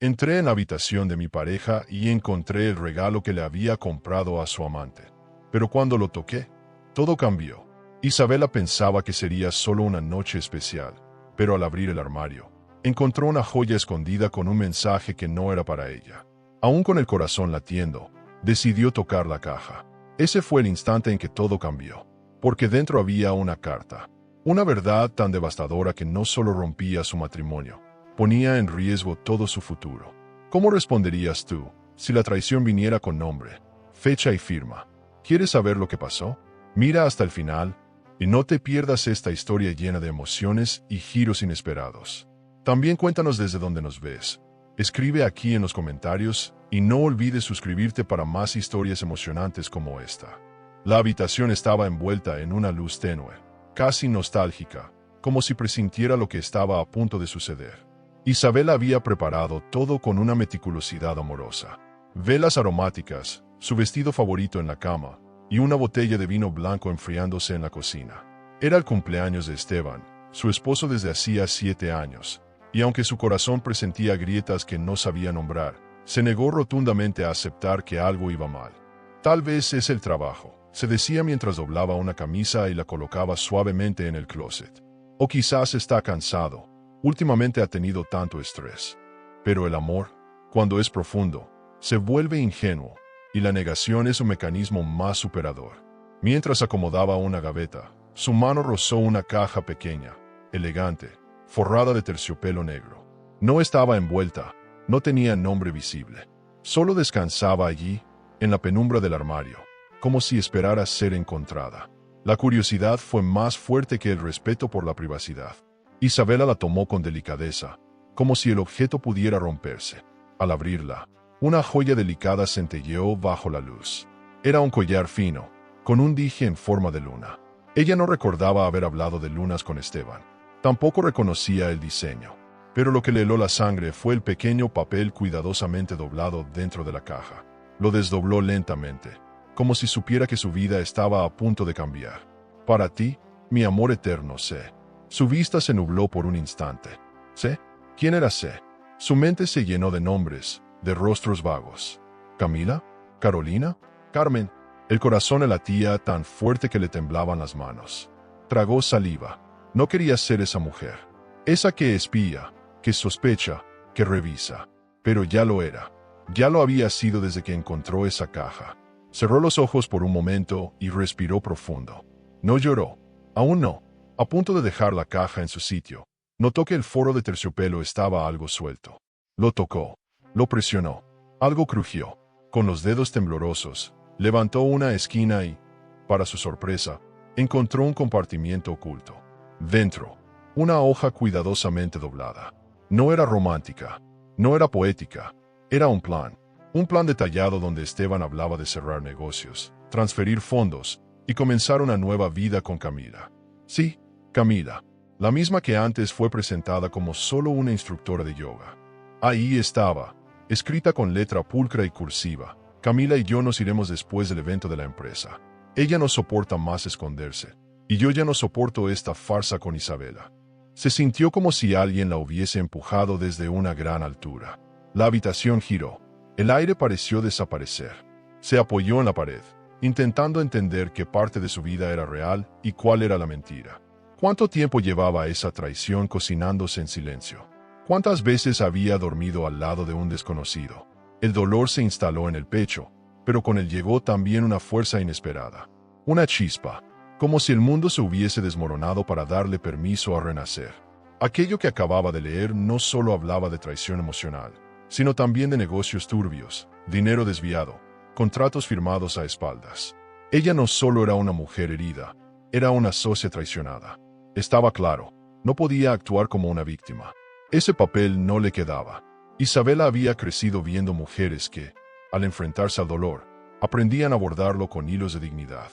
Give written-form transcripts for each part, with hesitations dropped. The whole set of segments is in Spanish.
Entré en la habitación de mi pareja y encontré el regalo que le había comprado a su amante. Pero cuando lo toqué, todo cambió. Isabela pensaba que sería solo una noche especial, pero al abrir el armario, encontró una joya escondida con un mensaje que no era para ella. Aún con el corazón latiendo, decidió tocar la caja. Ese fue el instante en que todo cambió, porque dentro había una carta. Una verdad tan devastadora que no solo rompía su matrimonio, ponía en riesgo todo su futuro. ¿Cómo responderías tú si la traición viniera con nombre, fecha y firma? ¿Quieres saber lo que pasó? Mira hasta el final y no te pierdas esta historia llena de emociones y giros inesperados. También cuéntanos desde dónde nos ves. Escribe aquí en los comentarios y no olvides suscribirte para más historias emocionantes como esta. La habitación estaba envuelta en una luz tenue, casi nostálgica, como si presintiera lo que estaba a punto de suceder. Isabela había preparado todo con una meticulosidad amorosa. Velas aromáticas, su vestido favorito en la cama, y una botella de vino blanco enfriándose en la cocina. Era el cumpleaños de Esteban, su esposo desde hacía 7 años, y aunque su corazón presentía grietas que no sabía nombrar, se negó rotundamente a aceptar que algo iba mal. Tal vez es el trabajo, se decía mientras doblaba una camisa y la colocaba suavemente en el closet. O quizás está cansado, últimamente ha tenido tanto estrés. Pero el amor, cuando es profundo, se vuelve ingenuo, y la negación es un mecanismo más superador. Mientras acomodaba una gaveta, su mano rozó una caja pequeña, elegante, forrada de terciopelo negro. No estaba envuelta, no tenía nombre visible. Solo descansaba allí, en la penumbra del armario, como si esperara ser encontrada. La curiosidad fue más fuerte que el respeto por la privacidad. Isabela la tomó con delicadeza, como si el objeto pudiera romperse. Al abrirla, una joya delicada centelleó bajo la luz. Era un collar fino, con un dije en forma de luna. Ella no recordaba haber hablado de lunas con Esteban. Tampoco reconocía el diseño. Pero lo que le heló la sangre fue el pequeño papel cuidadosamente doblado dentro de la caja. Lo desdobló lentamente, como si supiera que su vida estaba a punto de cambiar. Para ti, mi amor eterno, C. Su vista se nubló por un instante. ¿C? ¿Quién era C? Su mente se llenó de nombres, de rostros vagos. ¿Camila? ¿Carolina? ¿Carmen? El corazón le latía tan fuerte que le temblaban las manos. Tragó saliva. No quería ser esa mujer. Esa que espía, que sospecha, que revisa. Pero ya lo era. Ya lo había sido desde que encontró esa caja. Cerró los ojos por un momento y respiró profundo. No lloró. Aún no. A punto de dejar la caja en su sitio, notó que el forro de terciopelo estaba algo suelto. Lo tocó. Lo presionó. Algo crujió. Con los dedos temblorosos, levantó una esquina y, para su sorpresa, encontró un compartimiento oculto. Dentro, una hoja cuidadosamente doblada. No era romántica. No era poética. Era un plan. Un plan detallado donde Esteban hablaba de cerrar negocios, transferir fondos y comenzar una nueva vida con Camila. Sí, Camila, la misma que antes fue presentada como solo una instructora de yoga. Ahí estaba, escrita con letra pulcra y cursiva: Camila y yo nos iremos después del evento de la empresa. Ella no soporta más esconderse, y yo ya no soporto esta farsa con Isabela. Se sintió como si alguien la hubiese empujado desde una gran altura. La habitación giró. El aire pareció desaparecer. Se apoyó en la pared, intentando entender qué parte de su vida era real y cuál era la mentira. ¿Cuánto tiempo llevaba esa traición cocinándose en silencio? ¿Cuántas veces había dormido al lado de un desconocido? El dolor se instaló en el pecho, pero con él llegó también una fuerza inesperada. Una chispa, como si el mundo se hubiese desmoronado para darle permiso a renacer. Aquello que acababa de leer no solo hablaba de traición emocional, sino también de negocios turbios, dinero desviado, contratos firmados a espaldas. Ella no solo era una mujer herida, era una socia traicionada. Estaba claro, no podía actuar como una víctima. Ese papel no le quedaba. Isabela había crecido viendo mujeres que, al enfrentarse al dolor, aprendían a abordarlo con hilos de dignidad.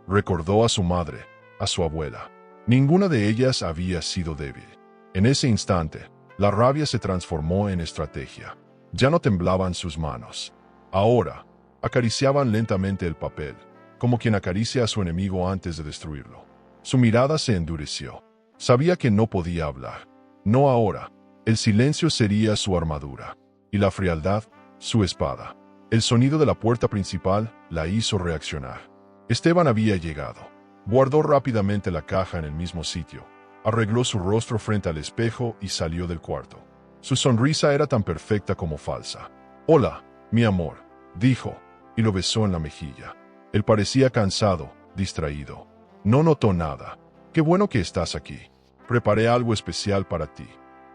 Recordó a su madre, a su abuela. Ninguna de ellas había sido débil. En ese instante, la rabia se transformó en estrategia. Ya no temblaban sus manos. Ahora, acariciaban lentamente el papel, como quien acaricia a su enemigo antes de destruirlo. Su mirada se endureció. Sabía que no podía hablar. No ahora. El silencio sería su armadura. y la frialdad, su espada. El sonido de la puerta principal la hizo reaccionar. Esteban había llegado. Guardó rápidamente la caja en el mismo sitio, arregló su rostro frente al espejo y salió del cuarto. Su sonrisa era tan perfecta como falsa. «Hola, mi amor», dijo, y lo besó en la mejilla. Él parecía cansado, distraído. No notó nada. «Qué bueno que estás aquí. Preparé algo especial para ti»,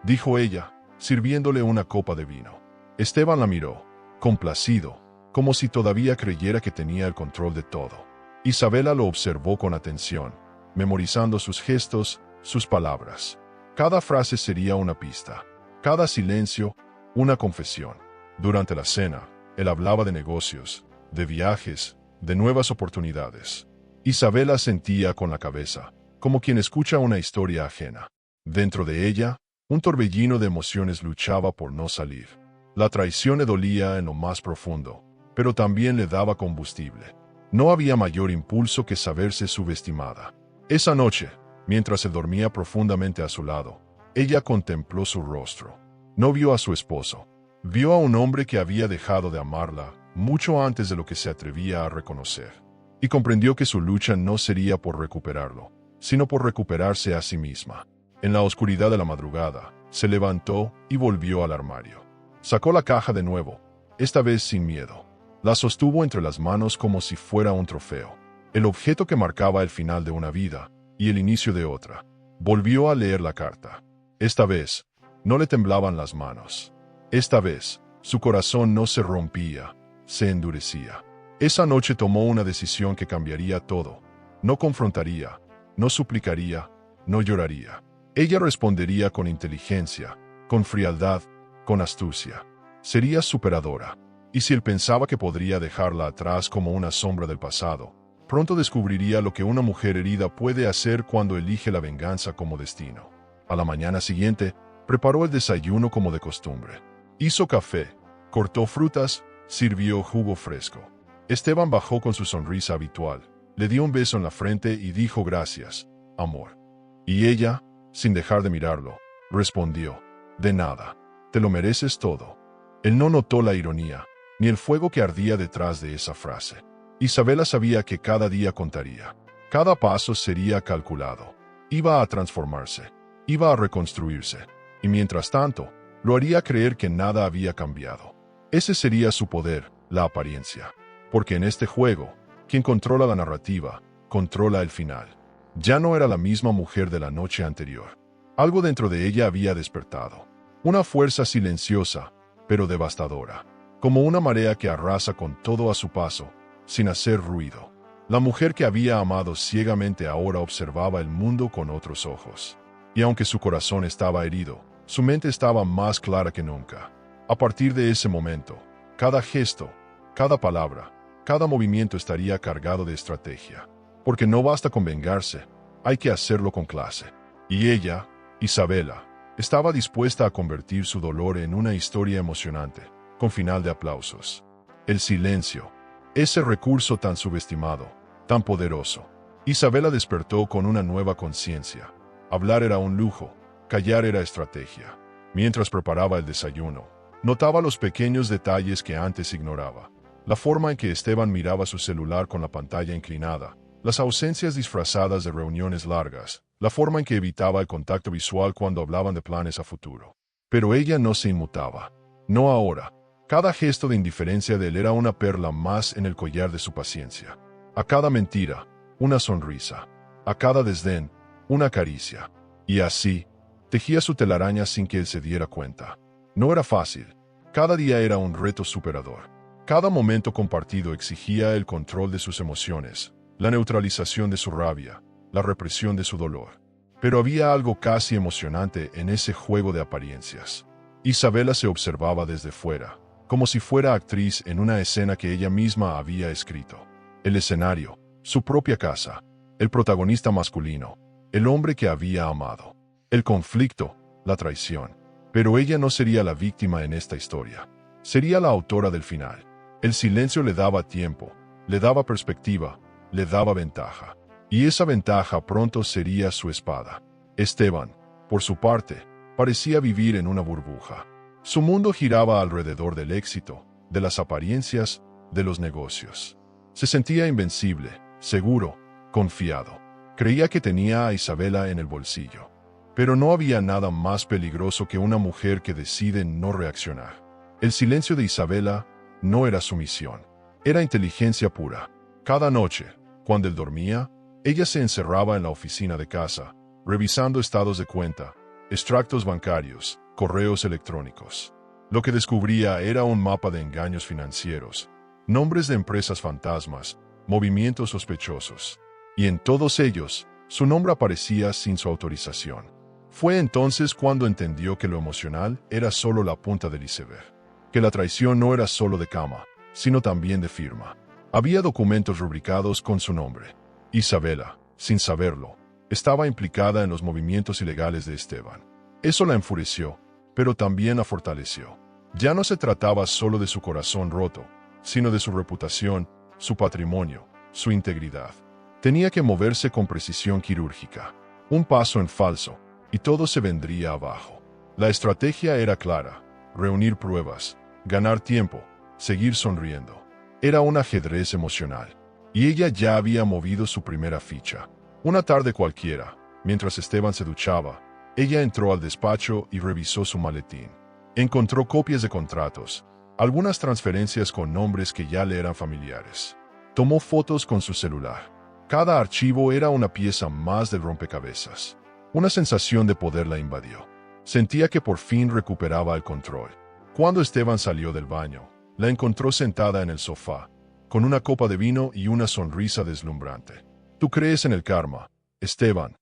dijo ella, sirviéndole una copa de vino. Esteban la miró, complacido, como si todavía creyera que tenía el control de todo. Isabela lo observó con atención, memorizando sus gestos, sus palabras. Cada frase sería una pista, cada silencio, una confesión. Durante la cena, él hablaba de negocios, de viajes, de nuevas oportunidades. Isabela sentía con la cabeza, como quien escucha una historia ajena. Dentro de ella, un torbellino de emociones luchaba por no salir. La traición le dolía en lo más profundo, pero también le daba combustible. No había mayor impulso que saberse subestimada. Esa noche, mientras él dormía profundamente a su lado, ella contempló su rostro. No vio a su esposo. Vio a un hombre que había dejado de amarla mucho antes de lo que se atrevía a reconocer. Y comprendió que su lucha no sería por recuperarlo, sino por recuperarse a sí misma. En la oscuridad de la madrugada, se levantó y volvió al armario. Sacó la caja de nuevo, esta vez sin miedo. La sostuvo entre las manos como si fuera un trofeo, el objeto que marcaba el final de una vida y el inicio de otra. Volvió a leer la carta. Esta vez, no le temblaban las manos. Esta vez, su corazón no se rompía, se endurecía. Esa noche tomó una decisión que cambiaría todo. No confrontaría, no suplicaría, no lloraría. Ella respondería con inteligencia, con frialdad, con astucia. Sería superadora. Y si él pensaba que podría dejarla atrás como una sombra del pasado, pronto descubriría lo que una mujer herida puede hacer cuando elige la venganza como destino. A la mañana siguiente, preparó el desayuno como de costumbre. Hizo café, cortó frutas, sirvió jugo fresco. Esteban bajó con su sonrisa habitual, le dio un beso en la frente y dijo gracias, amor. Y ella, sin dejar de mirarlo, respondió, de nada, te lo mereces todo. Él no notó la ironía, ni el fuego que ardía detrás de esa frase. Isabela sabía que cada día contaría. Cada paso sería calculado. Iba a transformarse. Iba a reconstruirse. Y mientras tanto, lo haría creer que nada había cambiado. Ese sería su poder, la apariencia. Porque en este juego, quien controla la narrativa, controla el final. Ya no era la misma mujer de la noche anterior. Algo dentro de ella había despertado. Una fuerza silenciosa, pero devastadora. Como una marea que arrasa con todo a su paso, sin hacer ruido. La mujer que había amado ciegamente ahora observaba el mundo con otros ojos. Y aunque su corazón estaba herido, su mente estaba más clara que nunca. A partir de ese momento, cada gesto, cada palabra, cada movimiento estaría cargado de estrategia. Porque no basta con vengarse, hay que hacerlo con clase. Y ella, Isabela, estaba dispuesta a convertir su dolor en una historia emocionante, con final de aplausos. El silencio, ese recurso tan subestimado, tan poderoso. Isabela despertó con una nueva conciencia. Hablar era un lujo, callar era estrategia. Mientras preparaba el desayuno, notaba los pequeños detalles que antes ignoraba. La forma en que Esteban miraba su celular con la pantalla inclinada, las ausencias disfrazadas de reuniones largas, la forma en que evitaba el contacto visual cuando hablaban de planes a futuro. Pero ella no se inmutaba. No ahora. Cada gesto de indiferencia de él era una perla más en el collar de su paciencia. A cada mentira, una sonrisa. A cada desdén, una caricia. Y así, tejía su telaraña sin que él se diera cuenta. No era fácil. Cada día era un reto superador. Cada momento compartido exigía el control de sus emociones, la neutralización de su rabia, la represión de su dolor. Pero había algo casi emocionante en ese juego de apariencias. Isabela se observaba desde fuera, como si fuera actriz en una escena que ella misma había escrito. El escenario, su propia casa, el protagonista masculino, el hombre que había amado, el conflicto, la traición. Pero ella no sería la víctima en esta historia. Sería la autora del final. El silencio le daba tiempo, le daba perspectiva, le daba ventaja. Y esa ventaja pronto sería su espada. Esteban, por su parte, parecía vivir en una burbuja. Su mundo giraba alrededor del éxito, de las apariencias, de los negocios. Se sentía invencible, seguro, confiado. Creía que tenía a Isabela en el bolsillo. Pero no había nada más peligroso que una mujer que decide no reaccionar. El silencio de Isabela no era sumisión, era inteligencia pura. Cada noche, cuando él dormía, ella se encerraba en la oficina de casa, revisando estados de cuenta, extractos bancarios, correos electrónicos. Lo que descubría era un mapa de engaños financieros, nombres de empresas fantasmas, movimientos sospechosos. Y en todos ellos, su nombre aparecía sin su autorización. Fue entonces cuando entendió que lo emocional era solo la punta del iceberg, que la traición no era solo de cama, sino también de firma. Había documentos rubricados con su nombre. Isabela, sin saberlo, estaba implicada en los movimientos ilegales de Esteban. Eso la enfureció, pero también la fortaleció. Ya no se trataba solo de su corazón roto, sino de su reputación, su patrimonio, su integridad. Tenía que moverse con precisión quirúrgica. Un paso en falso, y todo se vendría abajo. La estrategia era clara: reunir pruebas, ganar tiempo, seguir sonriendo. Era un ajedrez emocional. Y ella ya había movido su primera ficha. Una tarde cualquiera, mientras Esteban se duchaba, ella entró al despacho y revisó su maletín. Encontró copias de contratos, algunas transferencias con nombres que ya le eran familiares. Tomó fotos con su celular. Cada archivo era una pieza más del rompecabezas. Una sensación de poder la invadió. Sentía que por fin recuperaba el control. Cuando Esteban salió del baño, la encontró sentada en el sofá, con una copa de vino y una sonrisa deslumbrante. ¿Tú crees en el karma, Esteban?,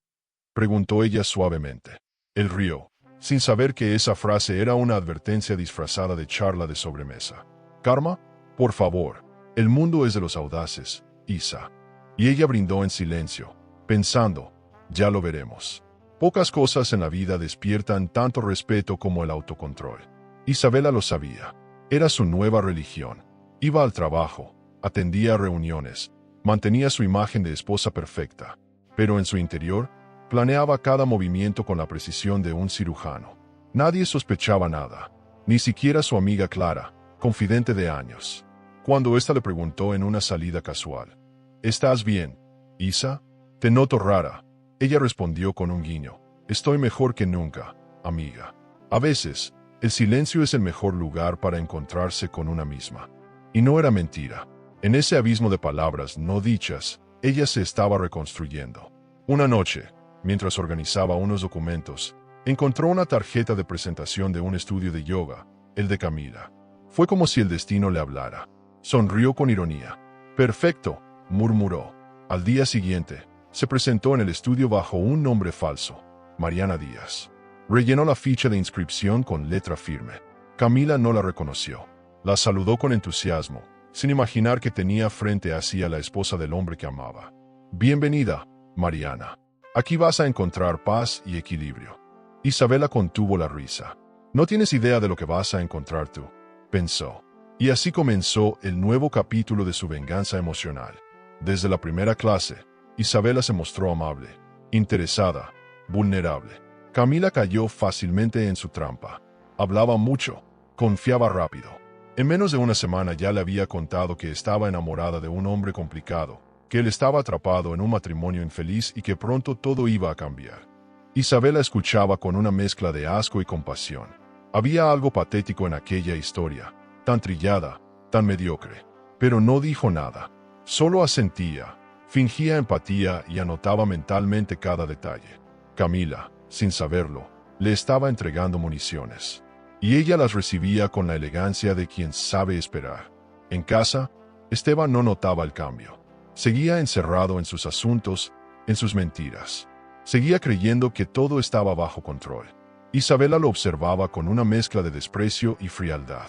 preguntó ella suavemente. Él rió, sin saber que esa frase era una advertencia disfrazada de charla de sobremesa. ¿Karma? Por favor, el mundo es de los audaces, Isa. Y ella brindó en silencio, pensando, ya lo veremos. Pocas cosas en la vida despiertan tanto respeto como el autocontrol. Isabela lo sabía. Era su nueva religión. Iba al trabajo, atendía reuniones, mantenía su imagen de esposa perfecta, pero en su interior, planeaba cada movimiento con la precisión de un cirujano. Nadie sospechaba nada, ni siquiera su amiga Clara, confidente de años. Cuando ésta le preguntó en una salida casual: ¿estás bien, Isa? Te noto rara. Ella respondió con un guiño: estoy mejor que nunca, amiga. A veces, el silencio es el mejor lugar para encontrarse con una misma. Y no era mentira. En ese abismo de palabras no dichas, ella se estaba reconstruyendo. Una noche, mientras organizaba unos documentos, encontró una tarjeta de presentación de un estudio de yoga, el de Camila. Fue como si el destino le hablara. Sonrió con ironía. Perfecto, murmuró. Al día siguiente, se presentó en el estudio bajo un nombre falso: Mariana Díaz. Rellenó la ficha de inscripción con letra firme. Camila no la reconoció. La saludó con entusiasmo, sin imaginar que tenía frente a sí a la esposa del hombre que amaba. Bienvenida, Mariana. Aquí vas a encontrar paz y equilibrio. Isabela contuvo la risa. No tienes idea de lo que vas a encontrar tú, pensó. Y así comenzó el nuevo capítulo de su venganza emocional. Desde la primera clase, Isabela se mostró amable, interesada, vulnerable. Camila cayó fácilmente en su trampa. Hablaba mucho, confiaba rápido. En menos de una semana ya le había contado que estaba enamorada de un hombre complicado, que él estaba atrapado en un matrimonio infeliz y que pronto todo iba a cambiar. Isabela escuchaba con una mezcla de asco y compasión. Había algo patético en aquella historia, tan trillada, tan mediocre. Pero no dijo nada. Solo asentía, fingía empatía y anotaba mentalmente cada detalle. Camila, sin saberlo, le estaba entregando municiones. Y ella las recibía con la elegancia de quien sabe esperar. En casa, Esteban no notaba el cambio. Seguía encerrado en sus asuntos, en sus mentiras. Seguía creyendo que todo estaba bajo control. Isabela lo observaba con una mezcla de desprecio y frialdad.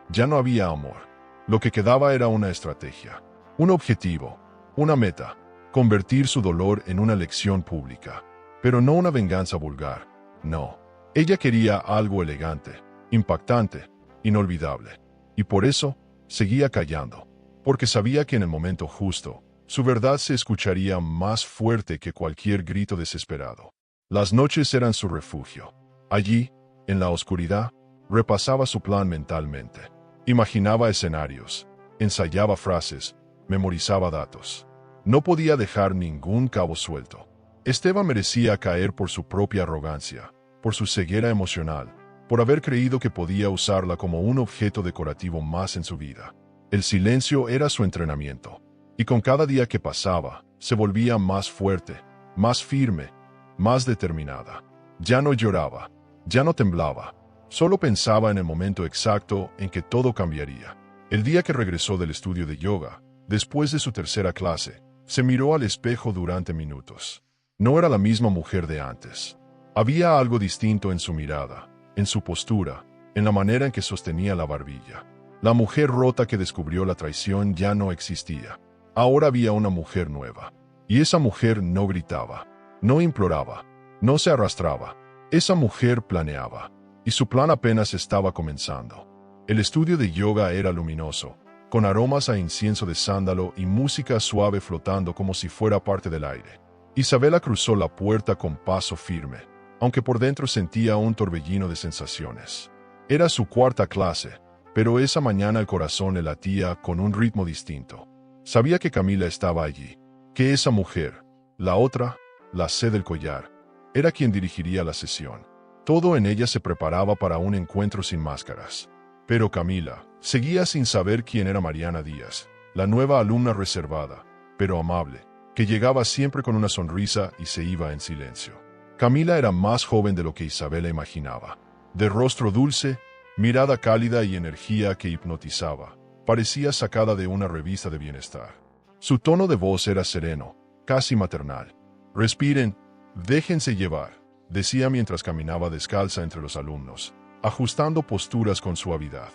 Ya no había amor. Lo que quedaba era una estrategia, un objetivo, una meta: convertir su dolor en una lección pública. Pero no una venganza vulgar, no. Ella quería algo elegante, impactante, inolvidable. Y por eso, seguía callando. Porque sabía que en el momento justo, su verdad se escucharía más fuerte que cualquier grito desesperado. Las noches eran su refugio. Allí, en la oscuridad, Repasaba su plan mentalmente. Imaginaba escenarios, ensayaba frases, memorizaba datos. No podía dejar ningún cabo suelto. Esteban merecía caer por su propia arrogancia, por su ceguera emocional, por haber creído que podía usarla como un objeto decorativo más en su vida. El silencio era su entrenamiento, y con cada día que pasaba, se volvía más fuerte, más firme, más determinada. Ya no lloraba, ya no temblaba, solo pensaba en el momento exacto en que todo cambiaría. El día que regresó del estudio de yoga, después de su tercera clase, se miró al espejo durante minutos. No era la misma mujer de antes. Había algo distinto en su mirada, en su postura, en la manera en que sostenía la barbilla. La mujer rota que descubrió la traición ya no existía. Ahora había una mujer nueva. Y esa mujer no gritaba, no imploraba, no se arrastraba. Esa mujer planeaba. Y su plan apenas estaba comenzando. El estudio de yoga era luminoso, con aromas a incienso de sándalo y música suave flotando como si fuera parte del aire. Isabela cruzó la puerta con paso firme, aunque por dentro sentía un torbellino de sensaciones. Era su cuarta clase, pero esa mañana el corazón le latía con un ritmo distinto. Sabía que Camila estaba allí, que esa mujer, la otra, la C del collar, era quien dirigiría la sesión. Todo en ella se preparaba para un encuentro sin máscaras. Pero Camila seguía sin saber quién era Mariana Díaz, la nueva alumna reservada, pero amable, que llegaba siempre con una sonrisa y se iba en silencio. Camila era más joven de lo que Isabela imaginaba. De rostro dulce, mirada cálida y energía que hipnotizaba, parecía sacada de una revista de bienestar. Su tono de voz era sereno, casi maternal. «Respiren, déjense llevar», decía mientras caminaba descalza entre los alumnos, ajustando posturas con suavidad.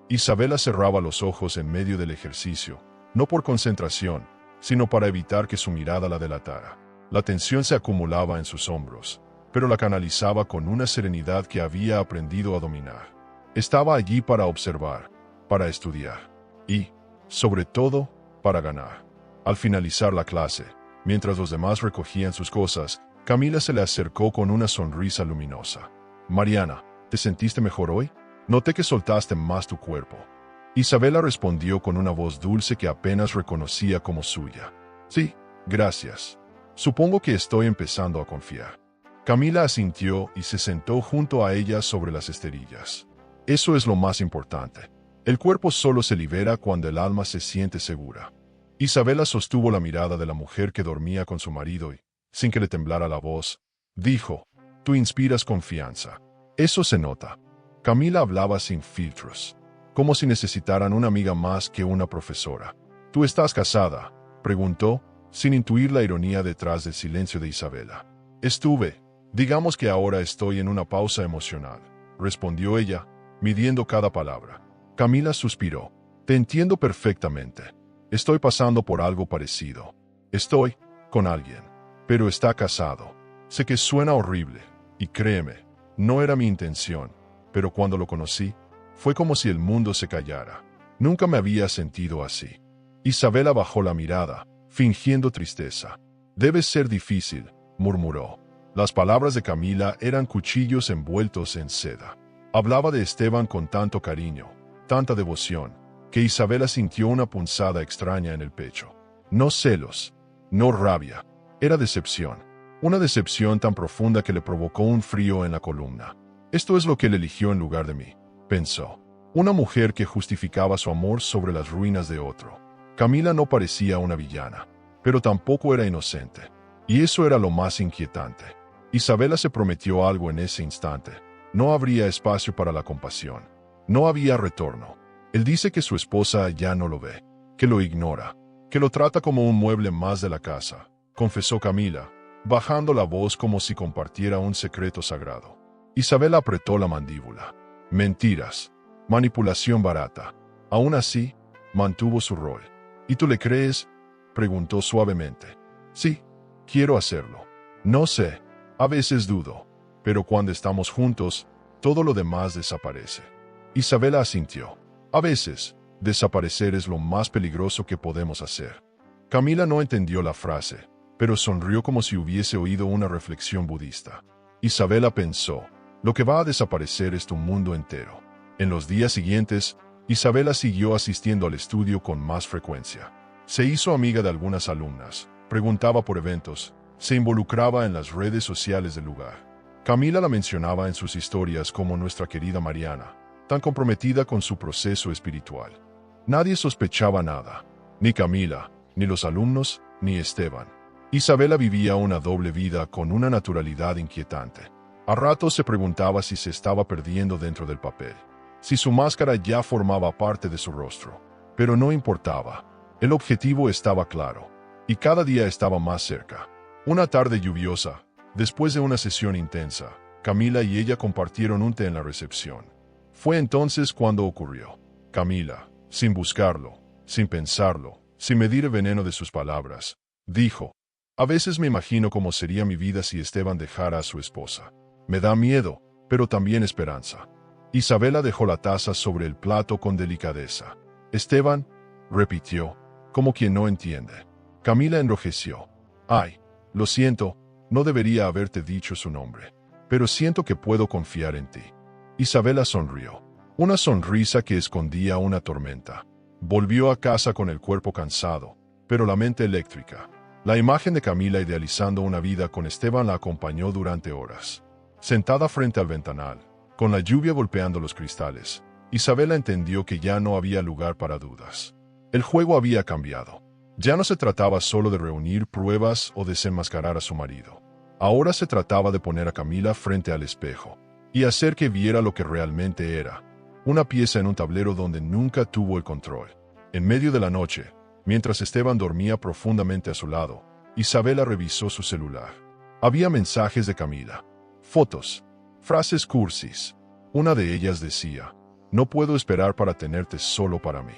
Isabela cerraba los ojos en medio del ejercicio, no por concentración, sino para evitar que su mirada la delatara. La tensión se acumulaba en sus hombros, pero la canalizaba con una serenidad que había aprendido a dominar. Estaba allí para observar, para estudiar y, sobre todo, para ganar. Al finalizar la clase, mientras los demás recogían sus cosas, Camila se le acercó con una sonrisa luminosa. «Mariana, ¿te sentiste mejor hoy? Noté que soltaste más tu cuerpo». Isabela respondió con una voz dulce que apenas reconocía como suya. «Sí, gracias. Supongo que estoy empezando a confiar». Camila asintió y se sentó junto a ella sobre las esterillas. Eso es lo más importante. El cuerpo solo se libera cuando el alma se siente segura. Isabela sostuvo la mirada de la mujer que dormía con su marido y, sin que le temblara la voz, dijo: «Tú inspiras confianza. Eso se nota». Camila hablaba sin filtros, como si necesitaran una amiga más que una profesora. «¿Tú estás casada?», preguntó, sin intuir la ironía detrás del silencio de Isabela. «Estuve. Digamos que ahora estoy en una pausa emocional», respondió ella, midiendo cada palabra. Camila suspiró. «Te entiendo perfectamente. Estoy pasando por algo parecido. Estoy con alguien, pero está casado. Sé que suena horrible, y créeme, no era mi intención, pero cuando lo conocí, fue como si el mundo se callara. Nunca me había sentido así». Isabela bajó la mirada, fingiendo tristeza. «Debe ser difícil», murmuró. Las palabras de Camila eran cuchillos envueltos en seda. Hablaba de Esteban con tanto cariño, tanta devoción, que Isabela sintió una punzada extraña en el pecho. No celos, no rabia, era decepción. Una decepción tan profunda que le provocó un frío en la columna. «Esto es lo que él eligió en lugar de mí», pensó. Una mujer que justificaba su amor sobre las ruinas de otro. Camila no parecía una villana, pero tampoco era inocente. Y eso era lo más inquietante. Isabela se prometió algo en ese instante. No habría espacio para la compasión. No había retorno. Él dice que su esposa ya no lo ve, que lo ignora, que lo trata como un mueble más de la casa, confesó Camila, bajando la voz como si compartiera un secreto sagrado. Isabela apretó la mandíbula. Mentiras. Manipulación barata. Aún así, mantuvo su rol. ¿Y tú le crees?, preguntó suavemente. «Sí, quiero hacerlo. No sé, a veces dudo, pero cuando estamos juntos, todo lo demás desaparece». Isabela asintió. «A veces, desaparecer es lo más peligroso que podemos hacer». Camila no entendió la frase, pero sonrió como si hubiese oído una reflexión budista. Isabela pensó: «Lo que va a desaparecer es tu mundo entero». En los días siguientes, Isabela siguió asistiendo al estudio con más frecuencia. Se hizo amiga de algunas alumnas, preguntaba por eventos, se involucraba en las redes sociales del lugar. Camila la mencionaba en sus historias como nuestra querida Mariana, tan comprometida con su proceso espiritual. Nadie sospechaba nada, ni Camila, ni los alumnos, ni Esteban. Isabela vivía una doble vida con una naturalidad inquietante. A ratos se preguntaba si se estaba perdiendo dentro del papel, si su máscara ya formaba parte de su rostro. Pero no importaba. El objetivo estaba claro, y cada día estaba más cerca. Una tarde lluviosa, después de una sesión intensa, Camila y ella compartieron un té en la recepción. Fue entonces cuando ocurrió. Camila, sin buscarlo, sin pensarlo, sin medir el veneno de sus palabras, dijo: a veces me imagino cómo sería mi vida si Esteban dejara a su esposa. Me da miedo, pero también esperanza. Isabela dejó la taza sobre el plato con delicadeza. Esteban, repitió, como quien no entiende. Camila enrojeció. Ay, lo siento, no debería haberte dicho su nombre, pero siento que puedo confiar en ti. Isabela sonrió, una sonrisa que escondía una tormenta. Volvió a casa con el cuerpo cansado, pero la mente eléctrica. La imagen de Camila idealizando una vida con Esteban la acompañó durante horas. Sentada frente al ventanal, con la lluvia golpeando los cristales, Isabela entendió que ya no había lugar para dudas. El juego había cambiado. Ya no se trataba solo de reunir pruebas o desenmascarar a su marido. Ahora se trataba de poner a Camila frente al espejo y hacer que viera lo que realmente era, una pieza en un tablero donde nunca tuvo el control. En medio de la noche, mientras Esteban dormía profundamente a su lado, Isabela revisó su celular. Había mensajes de Camila, fotos, frases cursis. Una de ellas decía: no puedo esperar para tenerte solo para mí.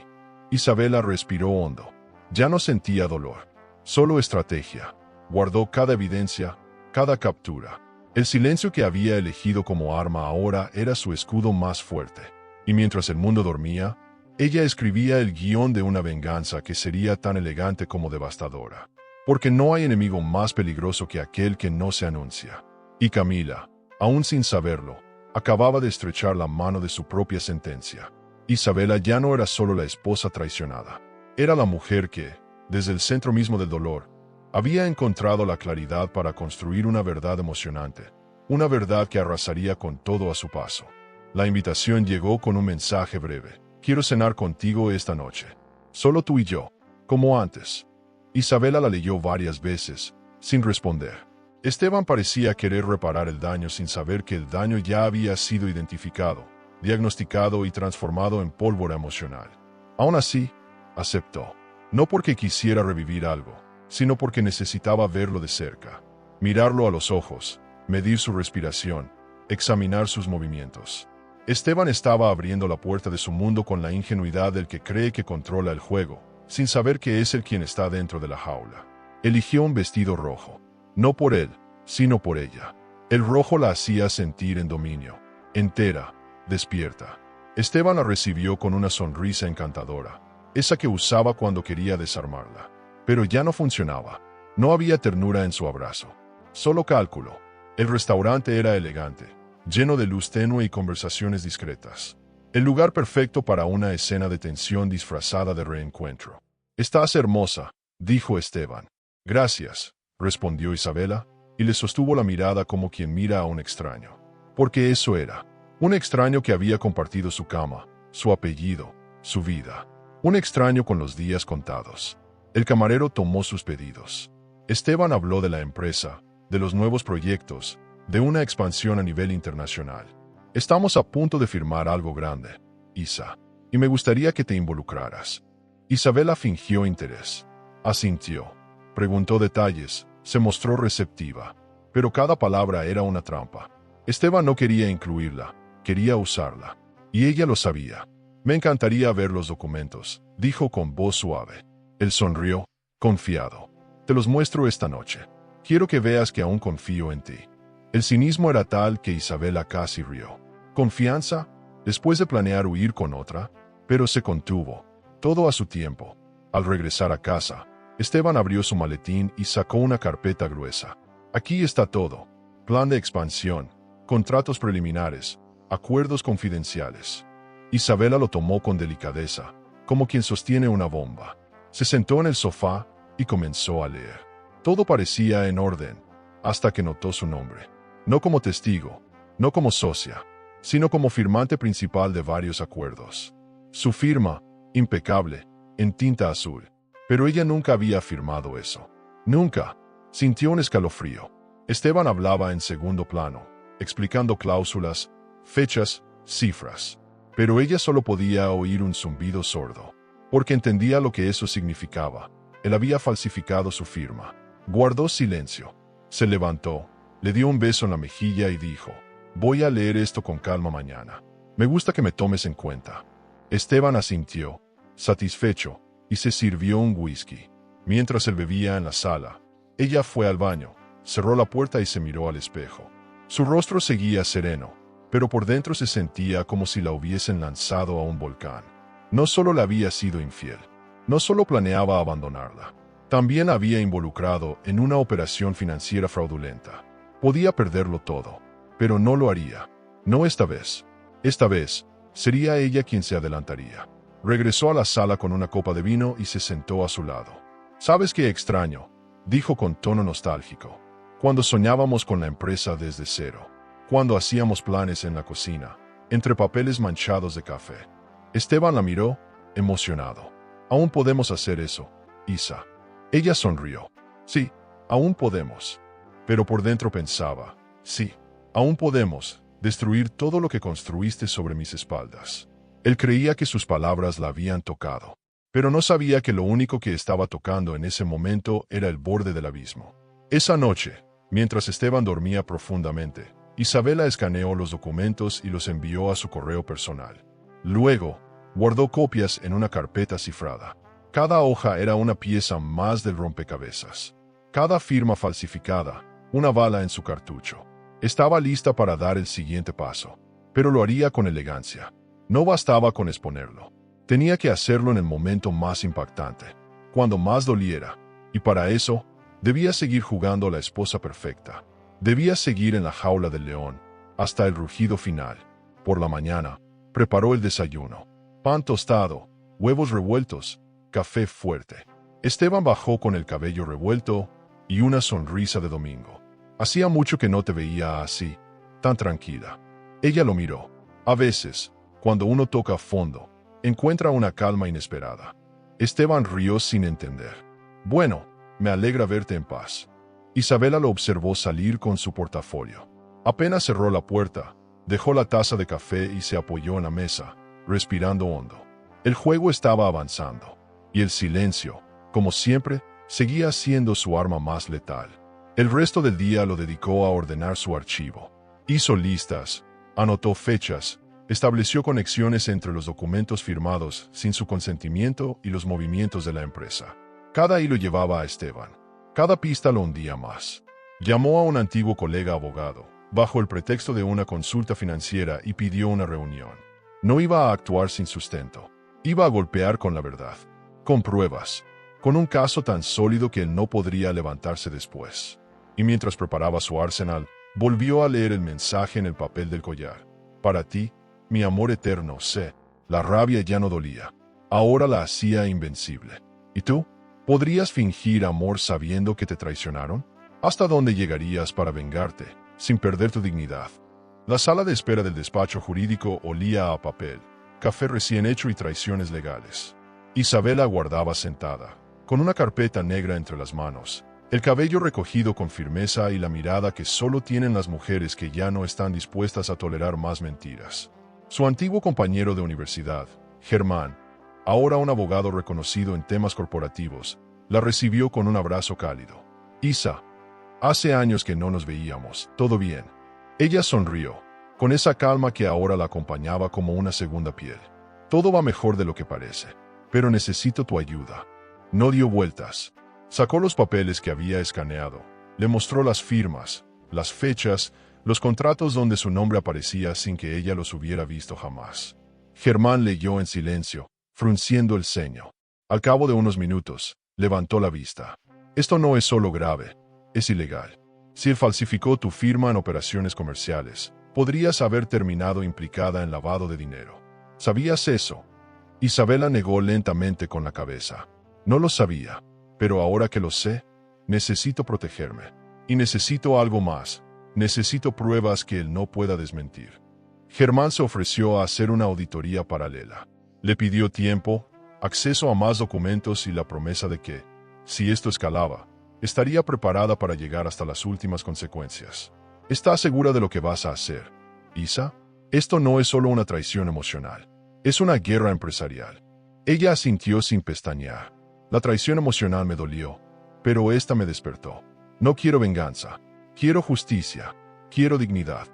Isabela respiró hondo. Ya no sentía dolor, solo estrategia. Guardó cada evidencia, cada captura. El silencio que había elegido como arma ahora era su escudo más fuerte. Y mientras el mundo dormía, ella escribía el guión de una venganza que sería tan elegante como devastadora. Porque no hay enemigo más peligroso que aquel que no se anuncia. Y Camila, aún sin saberlo, acababa de estrechar la mano de su propia sentencia. Isabela ya no era solo la esposa traicionada. Era la mujer que, desde el centro mismo del dolor, había encontrado la claridad para construir una verdad emocionante. Una verdad que arrasaría con todo a su paso. La invitación llegó con un mensaje breve. Quiero cenar contigo esta noche. Solo tú y yo, como antes. Isabela la leyó varias veces, sin responder. Esteban parecía querer reparar el daño sin saber que el daño ya había sido identificado, diagnosticado y transformado en pólvora emocional. Aún así, aceptó. No porque quisiera revivir algo, sino porque necesitaba verlo de cerca. Mirarlo a los ojos, medir su respiración, examinar sus movimientos. Esteban estaba abriendo la puerta de su mundo con la ingenuidad del que cree que controla el juego, sin saber que es él quien está dentro de la jaula. Eligió un vestido rojo, no por él, sino por ella. El rojo la hacía sentir en dominio, entera, despierta. Esteban la recibió con una sonrisa encantadora, esa que usaba cuando quería desarmarla. Pero ya no funcionaba. No había ternura en su abrazo, solo cálculo. El restaurante era elegante, lleno de luz tenue y conversaciones discretas. El lugar perfecto para una escena de tensión disfrazada de reencuentro. Estás hermosa, dijo Esteban. Gracias, respondió Isabela, y le sostuvo la mirada como quien mira a un extraño. Porque eso era. Un extraño que había compartido su cama, su apellido, su vida. Un extraño con los días contados. El camarero tomó sus pedidos. Esteban habló de la empresa, de los nuevos proyectos, de una expansión a nivel internacional. Estamos a punto de firmar algo grande, Isa, y me gustaría que te involucraras. Isabela fingió interés. Asintió. Preguntó detalles, se mostró receptiva. Pero cada palabra era una trampa. Esteban no quería incluirla, quería usarla. Y ella lo sabía. Me encantaría ver los documentos, dijo con voz suave. Él sonrió, confiado. Te los muestro esta noche. Quiero que veas que aún confío en ti. El cinismo era tal que Isabela casi rió. ¿Confianza? Después de planear huir con otra, pero se contuvo. Todo a su tiempo. Al regresar a casa, Esteban abrió su maletín y sacó una carpeta gruesa. Aquí está todo. Plan de expansión, contratos preliminares, acuerdos confidenciales. Isabela lo tomó con delicadeza, como quien sostiene una bomba. Se sentó en el sofá y comenzó a leer. Todo parecía en orden, hasta que notó su nombre. No como testigo, no como socia, sino como firmante principal de varios acuerdos. Su firma, impecable, en tinta azul. Pero ella nunca había firmado eso. Nunca. Sintió un escalofrío. Esteban hablaba en segundo plano, explicando cláusulas, fechas, cifras. Pero ella solo podía oír un zumbido sordo, porque entendía lo que eso significaba. Él había falsificado su firma. Guardó silencio. Se levantó, le dio un beso en la mejilla y dijo: «Voy a leer esto con calma mañana. Me gusta que me tomes en cuenta». Esteban asintió, satisfecho, y se sirvió un whisky. Mientras él bebía en la sala, ella fue al baño, cerró la puerta y se miró al espejo. Su rostro seguía sereno, pero por dentro se sentía como si la hubiesen lanzado a un volcán. No solo le había sido infiel, no solo planeaba abandonarla, también había involucrado en una operación financiera fraudulenta. Podía perderlo todo, pero no lo haría. No esta vez. Esta vez, sería ella quien se adelantaría. Regresó a la sala con una copa de vino y se sentó a su lado. «¿Sabes qué extraño?», dijo con tono nostálgico. «Cuando soñábamos con la empresa desde cero. Cuando hacíamos planes en la cocina, entre papeles manchados de café». Esteban la miró, emocionado. «Aún podemos hacer eso, Isa». Ella sonrió. «Sí, aún podemos». Pero por dentro pensaba: «Sí, aún podemos destruir todo lo que construiste sobre mis espaldas». Él creía que sus palabras la habían tocado, pero no sabía que lo único que estaba tocando en ese momento era el borde del abismo. Esa noche, mientras Esteban dormía profundamente, Isabela escaneó los documentos y los envió a su correo personal. Luego, guardó copias en una carpeta cifrada. Cada hoja era una pieza más del rompecabezas. Cada firma falsificada, una bala en su cartucho. Estaba lista para dar el siguiente paso, pero lo haría con elegancia. No bastaba con exponerlo. Tenía que hacerlo en el momento más impactante, cuando más doliera, y para eso, debía seguir jugando a la esposa perfecta. Debía seguir en la jaula del león, hasta el rugido final. Por la mañana, preparó el desayuno. Pan tostado, huevos revueltos, café fuerte. Esteban bajó con el cabello revuelto y una sonrisa de domingo. «Hacía mucho que no te veía así, tan tranquila». Ella lo miró. A veces, cuando uno toca a fondo, encuentra una calma inesperada. Esteban rió sin entender. «Bueno, me alegra verte en paz». Isabela lo observó salir con su portafolio. Apenas cerró la puerta, dejó la taza de café y se apoyó en la mesa, respirando hondo. El juego estaba avanzando, y el silencio, como siempre, seguía siendo su arma más letal. El resto del día lo dedicó a ordenar su archivo. Hizo listas, anotó fechas, estableció conexiones entre los documentos firmados sin su consentimiento y los movimientos de la empresa. Cada hilo llevaba a Esteban. Cada pista lo hundía más. Llamó a un antiguo colega abogado, bajo el pretexto de una consulta financiera, y pidió una reunión. No iba a actuar sin sustento. Iba a golpear con la verdad, con pruebas, con un caso tan sólido que él no podría levantarse después. Y mientras preparaba su arsenal, volvió a leer el mensaje en el papel del collar. «Para ti, mi amor eterno, sé». La rabia ya no dolía. Ahora la hacía invencible. ¿Y tú? ¿Podrías fingir amor sabiendo que te traicionaron? ¿Hasta dónde llegarías para vengarte, sin perder tu dignidad? La sala de espera del despacho jurídico olía a papel, café recién hecho y traiciones legales. Isabela aguardaba sentada, con una carpeta negra entre las manos, el cabello recogido con firmeza y la mirada que solo tienen las mujeres que ya no están dispuestas a tolerar más mentiras. Su antiguo compañero de universidad, Germán, ahora un abogado reconocido en temas corporativos, la recibió con un abrazo cálido. «Isa, hace años que no nos veíamos, ¿todo bien?». Ella sonrió, con esa calma que ahora la acompañaba como una segunda piel. «Todo va mejor de lo que parece, pero necesito tu ayuda». No dio vueltas. Sacó los papeles que había escaneado, le mostró las firmas, las fechas, los contratos donde su nombre aparecía sin que ella los hubiera visto jamás. Germán leyó en silencio, frunciendo el ceño. Al cabo de unos minutos, levantó la vista. «Esto no es solo grave, es ilegal. Si él falsificó tu firma en operaciones comerciales, podrías haber terminado implicada en lavado de dinero. ¿Sabías eso? Isabela negó lentamente con la cabeza. No lo sabía, pero ahora que lo sé, necesito protegerme. Y necesito algo más. Necesito pruebas que él no pueda desmentir. Germán se ofreció a hacer una auditoría paralela. Le pidió tiempo, acceso a más documentos y la promesa de que, si esto escalaba, estaría preparada para llegar hasta las últimas consecuencias. ¿Estás segura de lo que vas a hacer, Isa? Esto no es solo una traición emocional. Es una guerra empresarial. Ella asintió sin pestañear. La traición emocional me dolió, pero esta me despertó. No quiero venganza. Quiero justicia. Quiero dignidad.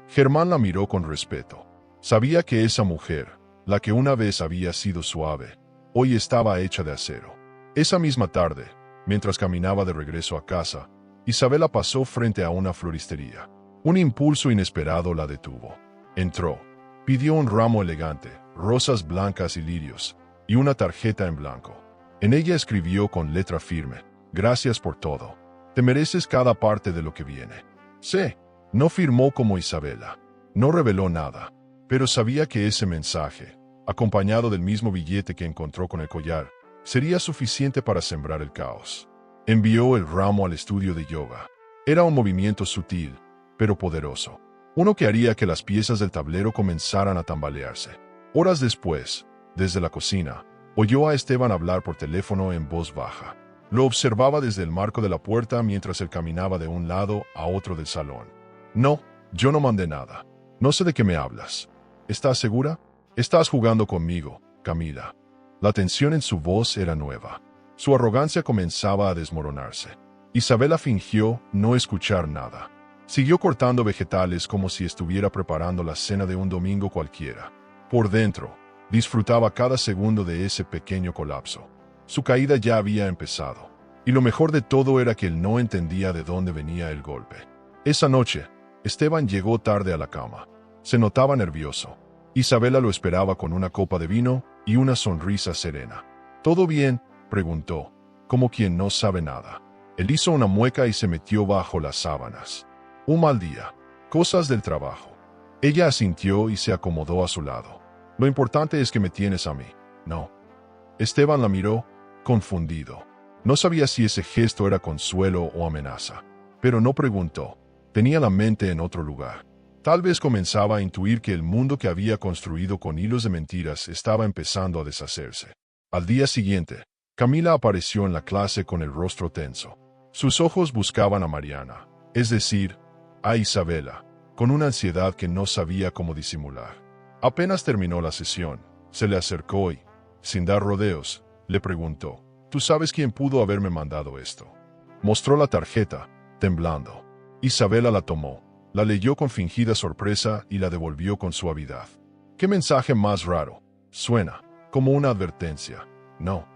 Germán la miró con respeto. Sabía que esa mujer, la que una vez había sido suave, hoy estaba hecha de acero. Esa misma tarde, mientras caminaba de regreso a casa, Isabela pasó frente a una floristería. Un impulso inesperado la detuvo. Entró. Pidió un ramo elegante, rosas blancas y lirios, y una tarjeta en blanco. En ella escribió con letra firme: «Gracias por todo. Te mereces cada parte de lo que viene». Sí, no firmó como Isabela. No reveló nada, pero sabía que ese mensaje, acompañado del mismo billete que encontró con el collar, sería suficiente para sembrar el caos. Envió el ramo al estudio de yoga. Era un movimiento sutil, pero poderoso. Uno que haría que las piezas del tablero comenzaran a tambalearse. Horas después, desde la cocina, oyó a Esteban hablar por teléfono en voz baja. Lo observaba desde el marco de la puerta mientras él caminaba de un lado a otro del salón. «No, yo no mandé nada. No sé de qué me hablas. ¿Estás segura? Estás jugando conmigo, Camila». La tensión en su voz era nueva. Su arrogancia comenzaba a desmoronarse. Isabela fingió no escuchar nada. Siguió cortando vegetales como si estuviera preparando la cena de un domingo cualquiera. Por dentro, disfrutaba cada segundo de ese pequeño colapso. Su caída ya había empezado. Y lo mejor de todo era que él no entendía de dónde venía el golpe. Esa noche, Esteban llegó tarde a la cama. Se notaba nervioso. Isabela lo esperaba con una copa de vino y una sonrisa serena. «¿Todo bien?», preguntó, como quien no sabe nada. Él hizo una mueca y se metió bajo las sábanas. «Un mal día. Cosas del trabajo». Ella asintió y se acomodó a su lado. «Lo importante es que me tienes a mí, ¿no?». Esteban la miró, confundido. No sabía si ese gesto era consuelo o amenaza, pero no preguntó. Tenía la mente en otro lugar. Tal vez comenzaba a intuir que el mundo que había construido con hilos de mentiras estaba empezando a deshacerse. Al día siguiente, Camila apareció en la clase con el rostro tenso. Sus ojos buscaban a Mariana, es decir, a Isabela, con una ansiedad que no sabía cómo disimular. Apenas terminó la sesión, se le acercó y, sin dar rodeos, le preguntó: «¿Tú sabes quién pudo haberme mandado esto?». Mostró la tarjeta, temblando. Isabela la tomó, la leyó con fingida sorpresa y la devolvió con suavidad. «¿Qué mensaje más raro? Suena como una advertencia, ¿no?».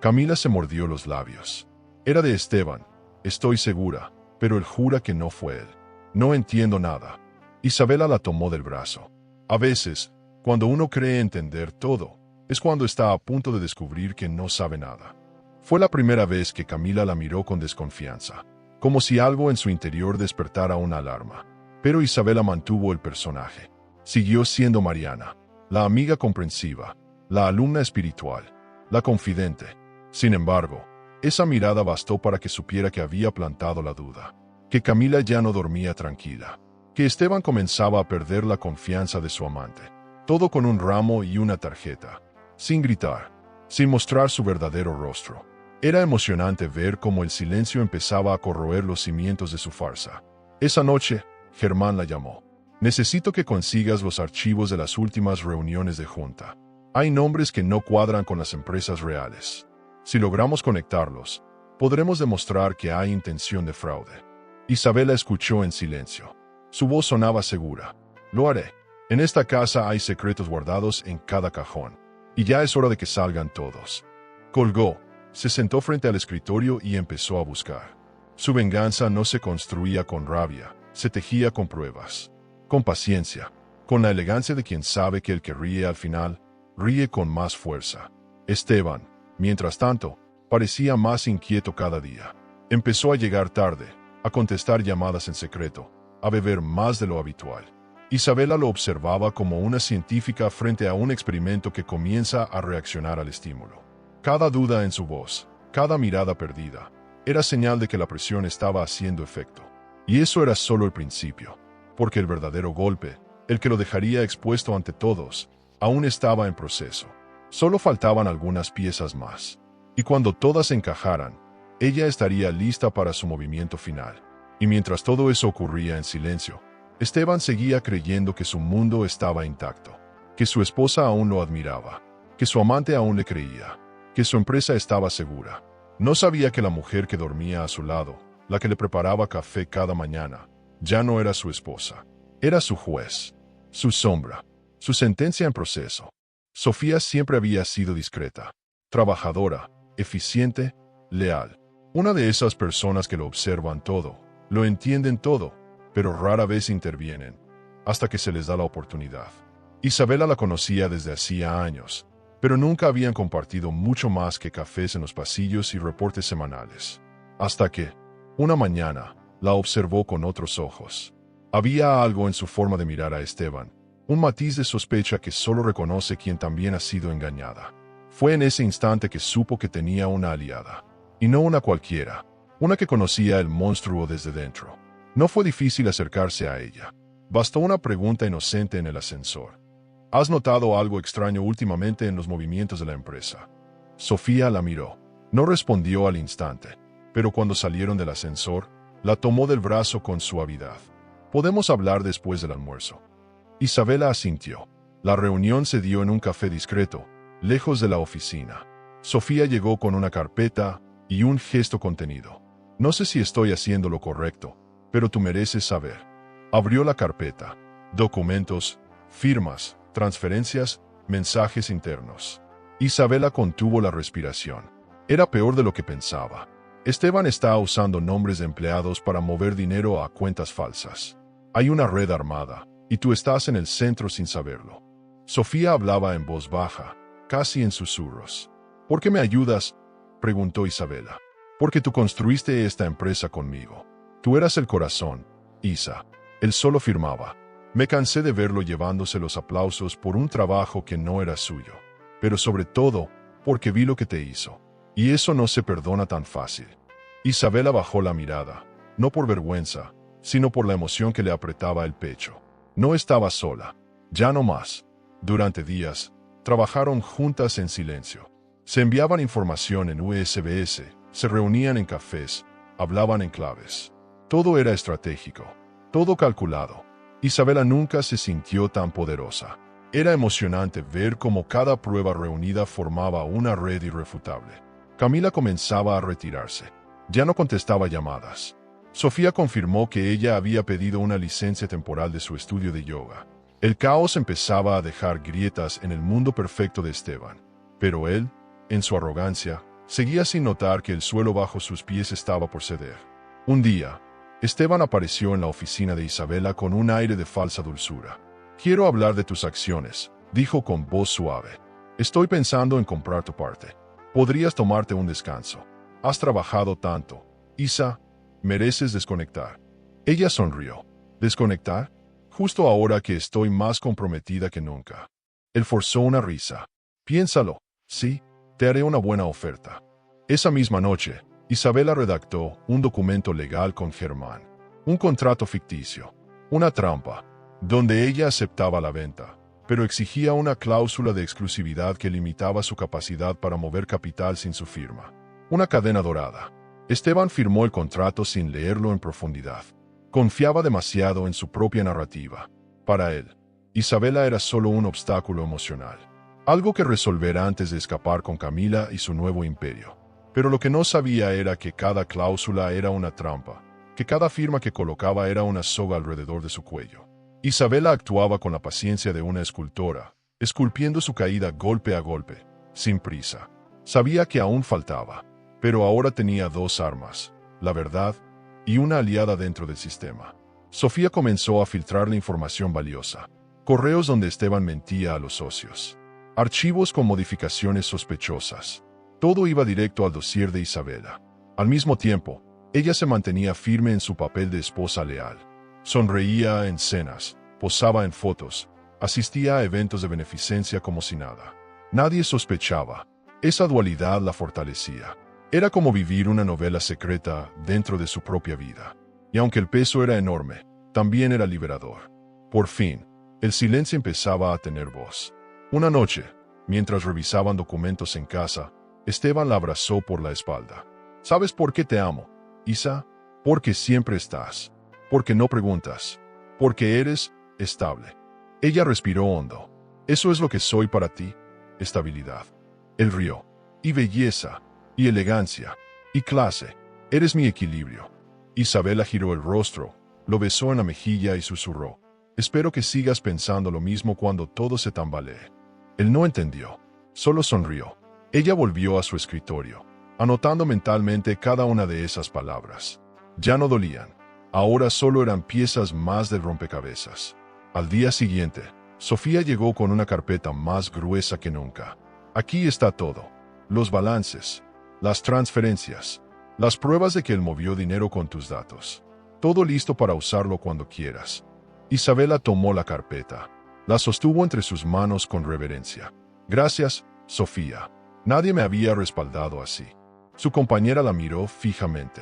Camila se mordió los labios. «Era de Esteban, estoy segura, pero él jura que no fue él». «No entiendo nada». Isabela la tomó del brazo. A veces, cuando uno cree entender todo, es cuando está a punto de descubrir que no sabe nada. Fue la primera vez que Camila la miró con desconfianza, como si algo en su interior despertara una alarma. Pero Isabela mantuvo el personaje. Siguió siendo Mariana, la amiga comprensiva, la alumna espiritual, la confidente. Sin embargo, esa mirada bastó para que supiera que había plantado la duda, que Camila ya no dormía tranquila, que Esteban comenzaba a perder la confianza de su amante. Todo con un ramo y una tarjeta, sin gritar, sin mostrar su verdadero rostro. Era emocionante ver cómo el silencio empezaba a corroer los cimientos de su farsa. Esa noche, Germán la llamó. «Necesito que consigas los archivos de las últimas reuniones de junta. Hay nombres que no cuadran con las empresas reales. Si logramos conectarlos, podremos demostrar que hay intención de fraude». Isabela escuchó en silencio. Su voz sonaba segura. «Lo haré. En esta casa hay secretos guardados en cada cajón. Y ya es hora de que salgan todos». Colgó, se sentó frente al escritorio y empezó a buscar. Su venganza no se construía con rabia, se tejía con pruebas, con paciencia, con la elegancia de quien sabe que el que ríe al final, ríe con más fuerza. Esteban, mientras tanto, parecía más inquieto cada día. Empezó a llegar tarde, a contestar llamadas en secreto, a beber más de lo habitual. Isabela lo observaba como una científica frente a un experimento que comienza a reaccionar al estímulo. Cada duda en su voz, cada mirada perdida, era señal de que la presión estaba haciendo efecto. Y eso era solo el principio, porque el verdadero golpe, el que lo dejaría expuesto ante todos, aún estaba en proceso. Solo faltaban algunas piezas más. Y cuando todas encajaran, ella estaría lista para su movimiento final. Y mientras todo eso ocurría en silencio, Esteban seguía creyendo que su mundo estaba intacto, que su esposa aún lo admiraba, que su amante aún le creía, que su empresa estaba segura. No sabía que la mujer que dormía a su lado, la que le preparaba café cada mañana, ya no era su esposa. Era su juez, su sombra, su sentencia en proceso. Sofía siempre había sido discreta, trabajadora, eficiente, leal. Una de esas personas que lo observan todo, lo entienden todo, pero rara vez intervienen, hasta que se les da la oportunidad. Isabela la conocía desde hacía años, pero nunca habían compartido mucho más que cafés en los pasillos y reportes semanales. Hasta que, una mañana, la observó con otros ojos. Había algo en su forma de mirar a Esteban, un matiz de sospecha que solo reconoce quien también ha sido engañada. Fue en ese instante que supo que tenía una aliada, y no una cualquiera, una que conocía el monstruo desde dentro. No fue difícil acercarse a ella. Bastó una pregunta inocente en el ascensor. ¿Has notado algo extraño últimamente en los movimientos de la empresa? Sofía la miró. No respondió al instante, pero cuando salieron del ascensor, la tomó del brazo con suavidad. Podemos hablar después del almuerzo. Isabela asintió. La reunión se dio en un café discreto, lejos de la oficina. Sofía llegó con una carpeta y un gesto contenido. No sé si estoy haciendo lo correcto, pero tú mereces saber. Abrió la carpeta. Documentos, firmas, transferencias, mensajes internos. Isabela contuvo la respiración. Era peor de lo que pensaba. Esteban está usando nombres de empleados para mover dinero a cuentas falsas. Hay una red armada, y tú estás en el centro sin saberlo. Sofía hablaba en voz baja, casi en susurros. ¿Por qué me ayudas?, preguntó Isabela. Porque tú construiste esta empresa conmigo. Tú eras el corazón, Isa. Él solo firmaba. Me cansé de verlo llevándose los aplausos por un trabajo que no era suyo. Pero sobre todo, porque vi lo que te hizo. Y eso no se perdona tan fácil. Isabela bajó la mirada, no por vergüenza, sino por la emoción que le apretaba el pecho. No estaba sola. Ya no más. Durante días, trabajaron juntas en silencio. Se enviaban información en USBs, se reunían en cafés, hablaban en claves. Todo era estratégico, todo calculado. Isabela nunca se sintió tan poderosa. Era emocionante ver cómo cada prueba reunida formaba una red irrefutable. Camila comenzaba a retirarse. Ya no contestaba llamadas. Sofía confirmó que ella había pedido una licencia temporal de su estudio de yoga. El caos empezaba a dejar grietas en el mundo perfecto de Esteban. Pero él, en su arrogancia, seguía sin notar que el suelo bajo sus pies estaba por ceder. Un día, Esteban apareció en la oficina de Isabela con un aire de falsa dulzura. «Quiero hablar de tus acciones», dijo con voz suave. «Estoy pensando en comprar tu parte. Podrías tomarte un descanso. Has trabajado tanto. Isa, mereces desconectar». Ella sonrió. ¿Desconectar? Justo ahora que estoy más comprometida que nunca. Él forzó una risa. «Piénsalo. Sí, te haré una buena oferta». Esa misma noche, Isabela redactó un documento legal con Germán. Un contrato ficticio. Una trampa, donde ella aceptaba la venta, pero exigía una cláusula de exclusividad que limitaba su capacidad para mover capital sin su firma. Una cadena dorada. Esteban firmó el contrato sin leerlo en profundidad. Confiaba demasiado en su propia narrativa. Para él, Isabela era solo un obstáculo emocional. Algo que resolver antes de escapar con Camila y su nuevo imperio. Pero lo que no sabía era que cada cláusula era una trampa, que cada firma que colocaba era una soga alrededor de su cuello. Isabela actuaba con la paciencia de una escultora, esculpiendo su caída golpe a golpe, sin prisa. Sabía que aún faltaba, pero ahora tenía dos armas, la verdad y una aliada dentro del sistema. Sofía comenzó a filtrar la información valiosa. Correos donde Esteban mentía a los socios. Archivos con modificaciones sospechosas. Todo iba directo al dossier de Isabela. Al mismo tiempo, ella se mantenía firme en su papel de esposa leal. Sonreía en cenas, posaba en fotos, asistía a eventos de beneficencia como si nada. Nadie sospechaba. Esa dualidad la fortalecía. Era como vivir una novela secreta dentro de su propia vida. Y aunque el peso era enorme, también era liberador. Por fin, el silencio empezaba a tener voz. Una noche, mientras revisaban documentos en casa, Esteban la abrazó por la espalda. ¿Sabes por qué te amo, Isa? Porque siempre estás. Porque no preguntas. Porque eres estable. Ella respiró hondo. Eso es lo que soy para ti. Estabilidad. Él rió. Y belleza. Y elegancia. Y clase. Eres mi equilibrio. Isabela giró el rostro, lo besó en la mejilla y susurró. Espero que sigas pensando lo mismo cuando todo se tambalee. Él no entendió. Solo sonrió. Ella volvió a su escritorio, anotando mentalmente cada una de esas palabras. Ya no dolían. Ahora solo eran piezas más del rompecabezas. Al día siguiente, Sofía llegó con una carpeta más gruesa que nunca. Aquí está todo. Los balances, las transferencias, las pruebas de que él movió dinero con tus datos. Todo listo para usarlo cuando quieras. Isabela tomó la carpeta. La sostuvo entre sus manos con reverencia. Gracias, Sofía. Nadie me había respaldado así. Su compañera la miró fijamente.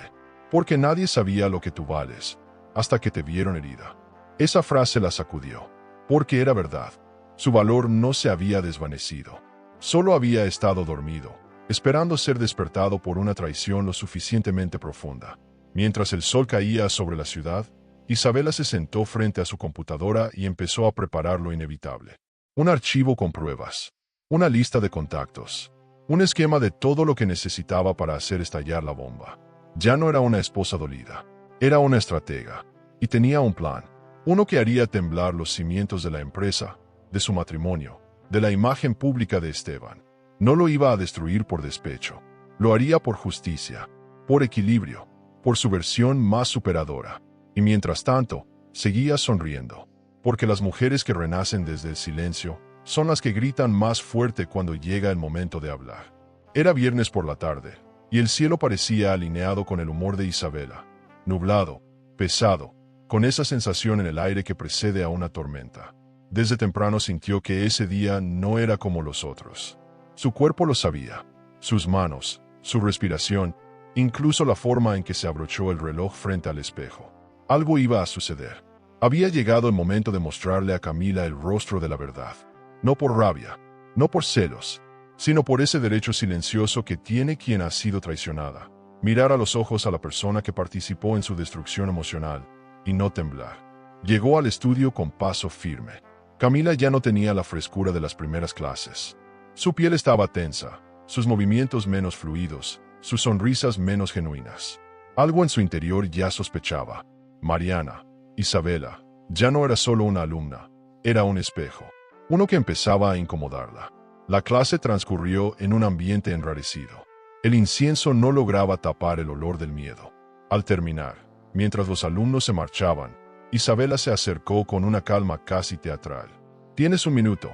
Porque nadie sabía lo que tú vales, hasta que te vieron herida. Esa frase la sacudió. Porque era verdad. Su valor no se había desvanecido. Solo había estado dormido, esperando ser despertado por una traición lo suficientemente profunda. Mientras el sol caía sobre la ciudad, Isabela se sentó frente a su computadora y empezó a preparar lo inevitable. Un archivo con pruebas. Una lista de contactos. Un esquema de todo lo que necesitaba para hacer estallar la bomba. Ya no era una esposa dolida. Era una estratega. Y tenía un plan. Uno que haría temblar los cimientos de la empresa, de su matrimonio, de la imagen pública de Esteban. No lo iba a destruir por despecho. Lo haría por justicia, por equilibrio, por su versión más superadora. Y mientras tanto, seguía sonriendo. Porque las mujeres que renacen desde el silencio son las que gritan más fuerte cuando llega el momento de hablar. Era viernes por la tarde, y el cielo parecía alineado con el humor de Isabela. Nublado, pesado, con esa sensación en el aire que precede a una tormenta. Desde temprano sintió que ese día no era como los otros. Su cuerpo lo sabía. Sus manos, su respiración, incluso la forma en que se abrochó el reloj frente al espejo. Algo iba a suceder. Había llegado el momento de mostrarle a Camila el rostro de la verdad. No por rabia, no por celos, sino por ese derecho silencioso que tiene quien ha sido traicionada. Mirar a los ojos a la persona que participó en su destrucción emocional y no temblar. Llegó al estudio con paso firme. Camila ya no tenía la frescura de las primeras clases. Su piel estaba tensa, sus movimientos menos fluidos, sus sonrisas menos genuinas. Algo en su interior ya sospechaba. Mariana, Isabela, ya no era solo una alumna, era un espejo. Uno que empezaba a incomodarla. La clase transcurrió en un ambiente enrarecido. El incienso no lograba tapar el olor del miedo. Al terminar, mientras los alumnos se marchaban, Isabela se acercó con una calma casi teatral. «¿Tienes un minuto?»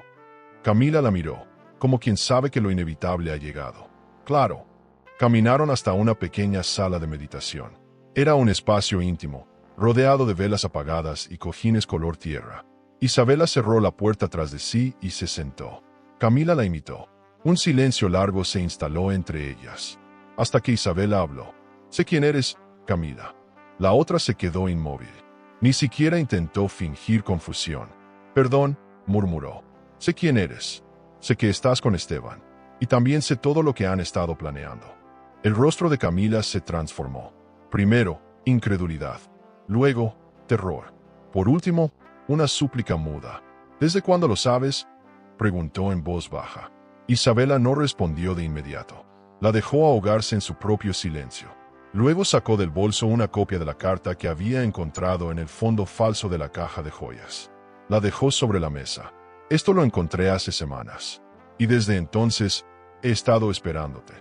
Camila la miró, como quien sabe que lo inevitable ha llegado. Claro. Caminaron hasta una pequeña sala de meditación. Era un espacio íntimo, rodeado de velas apagadas y cojines color tierra. Isabela cerró la puerta tras de sí y se sentó. Camila la imitó. Un silencio largo se instaló entre ellas, hasta que Isabela habló. «Sé quién eres, Camila». La otra se quedó inmóvil. Ni siquiera intentó fingir confusión. «Perdón», murmuró. «Sé quién eres. Sé que estás con Esteban. Y también sé todo lo que han estado planeando». El rostro de Camila se transformó. Primero, incredulidad. Luego, terror. Por último, una súplica muda. «¿Desde cuándo lo sabes?», preguntó en voz baja. Isabela no respondió de inmediato. La dejó ahogarse en su propio silencio. Luego sacó del bolso una copia de la carta que había encontrado en el fondo falso de la caja de joyas. La dejó sobre la mesa. «Esto lo encontré hace semanas. Y desde entonces, he estado esperándote».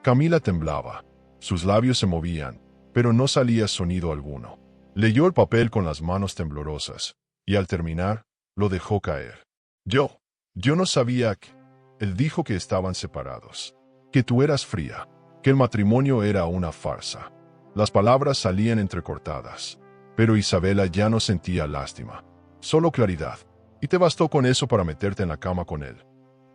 Camila temblaba. Sus labios se movían, pero no salía sonido alguno. Leyó el papel con las manos temblorosas, y al terminar, lo dejó caer. Yo no sabía que... Él dijo que estaban separados, que tú eras fría, que el matrimonio era una farsa. Las palabras salían entrecortadas, pero Isabela ya no sentía lástima. Solo claridad. ¿Y te bastó con eso para meterte en la cama con él?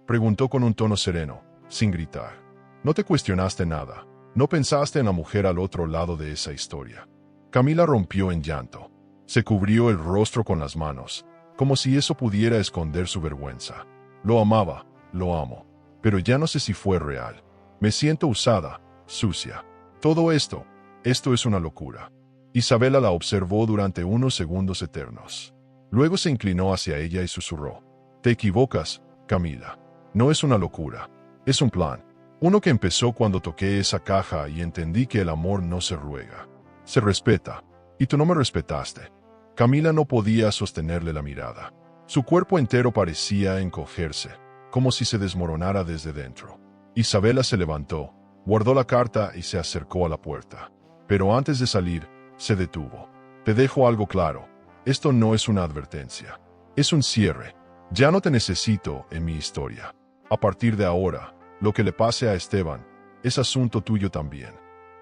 Preguntó con un tono sereno, sin gritar. No te cuestionaste nada. No pensaste en la mujer al otro lado de esa historia. Camila rompió en llanto. Se cubrió el rostro con las manos, como si eso pudiera esconder su vergüenza. Lo amaba, lo amo, pero ya no sé si fue real. Me siento usada, sucia. Todo esto es una locura. Isabela la observó durante unos segundos eternos. Luego se inclinó hacia ella y susurró. Te equivocas, Camila. No es una locura. Es un plan. Uno que empezó cuando toqué esa caja y entendí que el amor no se ruega. Se respeta. Y tú no me respetaste. Camila no podía sostenerle la mirada. Su cuerpo entero parecía encogerse, como si se desmoronara desde dentro. Isabela se levantó, guardó la carta y se acercó a la puerta. Pero antes de salir, se detuvo. Te dejo algo claro. Esto no es una advertencia. Es un cierre. Ya no te necesito en mi historia. A partir de ahora, lo que le pase a Esteban es asunto tuyo también.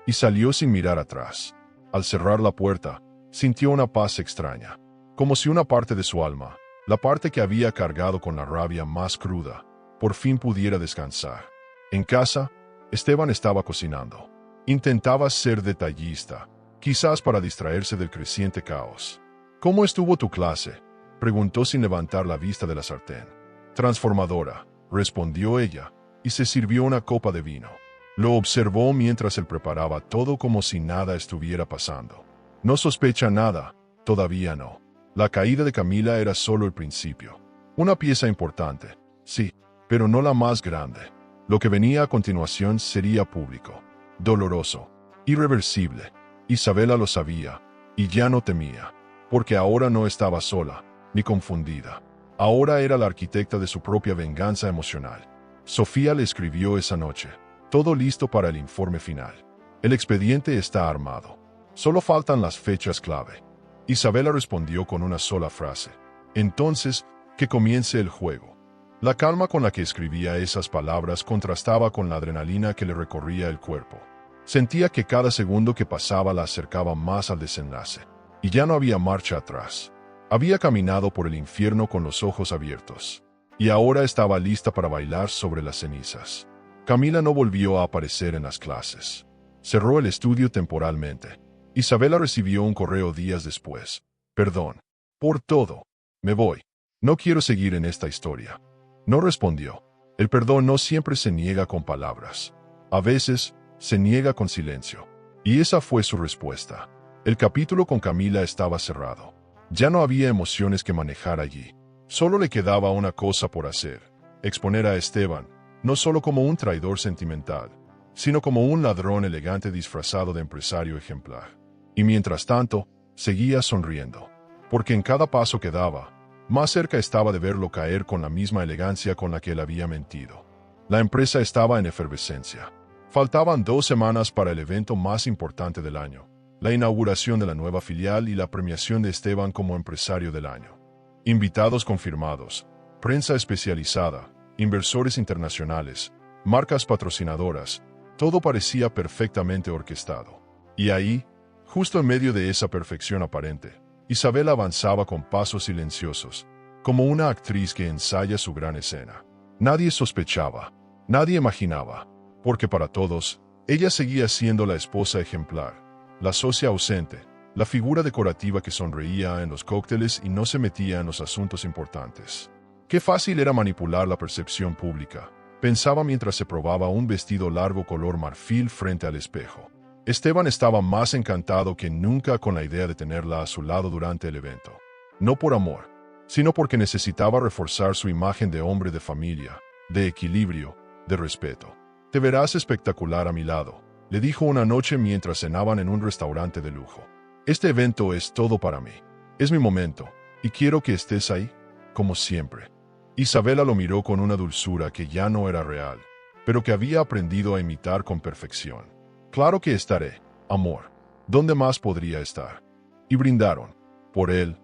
Y salió sin mirar atrás. Al cerrar la puerta, sintió una paz extraña, como si una parte de su alma, la parte que había cargado con la rabia más cruda, por fin pudiera descansar. En casa, Esteban estaba cocinando. Intentaba ser detallista, quizás para distraerse del creciente caos. ¿Cómo estuvo tu clase?, preguntó sin levantar la vista de la sartén. Transformadora, respondió ella, y se sirvió una copa de vino. Lo observó mientras él preparaba todo como si nada estuviera pasando. No sospecha nada, todavía no. La caída de Camila era solo el principio. Una pieza importante, sí, pero no la más grande. Lo que venía a continuación sería público, doloroso, irreversible. Isabela lo sabía, y ya no temía, porque ahora no estaba sola, ni confundida. Ahora era la arquitecta de su propia venganza emocional. Sofía le escribió esa noche, todo listo para el informe final. El expediente está armado. Solo faltan las fechas clave. Isabela respondió con una sola frase. Entonces, que comience el juego. La calma con la que escribía esas palabras contrastaba con la adrenalina que le recorría el cuerpo. Sentía que cada segundo que pasaba la acercaba más al desenlace. Y ya no había marcha atrás. Había caminado por el infierno con los ojos abiertos. Y ahora estaba lista para bailar sobre las cenizas. Camila no volvió a aparecer en las clases. Cerró el estudio temporalmente. Isabela recibió un correo días después. Perdón. Por todo. Me voy. No quiero seguir en esta historia. No respondió. El perdón no siempre se niega con palabras. A veces, se niega con silencio. Y esa fue su respuesta. El capítulo con Camila estaba cerrado. Ya no había emociones que manejar allí. Solo le quedaba una cosa por hacer. Exponer a Esteban, no solo como un traidor sentimental, sino como un ladrón elegante disfrazado de empresario ejemplar. Y mientras tanto, seguía sonriendo, porque en cada paso que daba, más cerca estaba de verlo caer con la misma elegancia con la que él había mentido. La empresa estaba en efervescencia. Faltaban 2 semanas para el evento más importante del año, la inauguración de la nueva filial y la premiación de Esteban como empresario del año. Invitados confirmados, prensa especializada, inversores internacionales, marcas patrocinadoras, todo parecía perfectamente orquestado. Y ahí, justo en medio de esa perfección aparente, Isabela avanzaba con pasos silenciosos, como una actriz que ensaya su gran escena. Nadie sospechaba, nadie imaginaba, porque para todos, ella seguía siendo la esposa ejemplar, la socia ausente, la figura decorativa que sonreía en los cócteles y no se metía en los asuntos importantes. Qué fácil era manipular la percepción pública, pensaba mientras se probaba un vestido largo color marfil frente al espejo. Esteban estaba más encantado que nunca con la idea de tenerla a su lado durante el evento. No por amor, sino porque necesitaba reforzar su imagen de hombre de familia, de equilibrio, de respeto. Te verás espectacular a mi lado, le dijo una noche mientras cenaban en un restaurante de lujo. Este evento es todo para mí. Es mi momento, y quiero que estés ahí, como siempre. Isabela lo miró con una dulzura que ya no era real, pero que había aprendido a imitar con perfección. Claro que estaré, amor. ¿Dónde más podría estar? Y brindaron. Por él,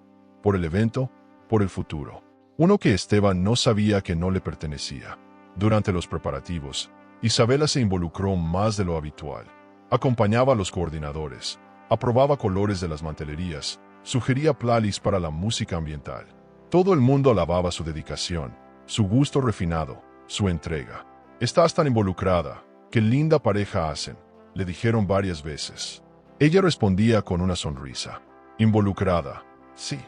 por el evento, por el futuro. Uno que Esteban no sabía que no le pertenecía. Durante los preparativos, Isabela se involucró más de lo habitual. Acompañaba a los coordinadores, aprobaba colores de las mantelerías, Sugería playlists para la música ambiental. Todo el mundo alababa su dedicación, su gusto refinado, su entrega. Estás tan involucrada. Qué linda pareja hacen, le dijeron varias veces. Ella respondía con una sonrisa. Involucrada, sí,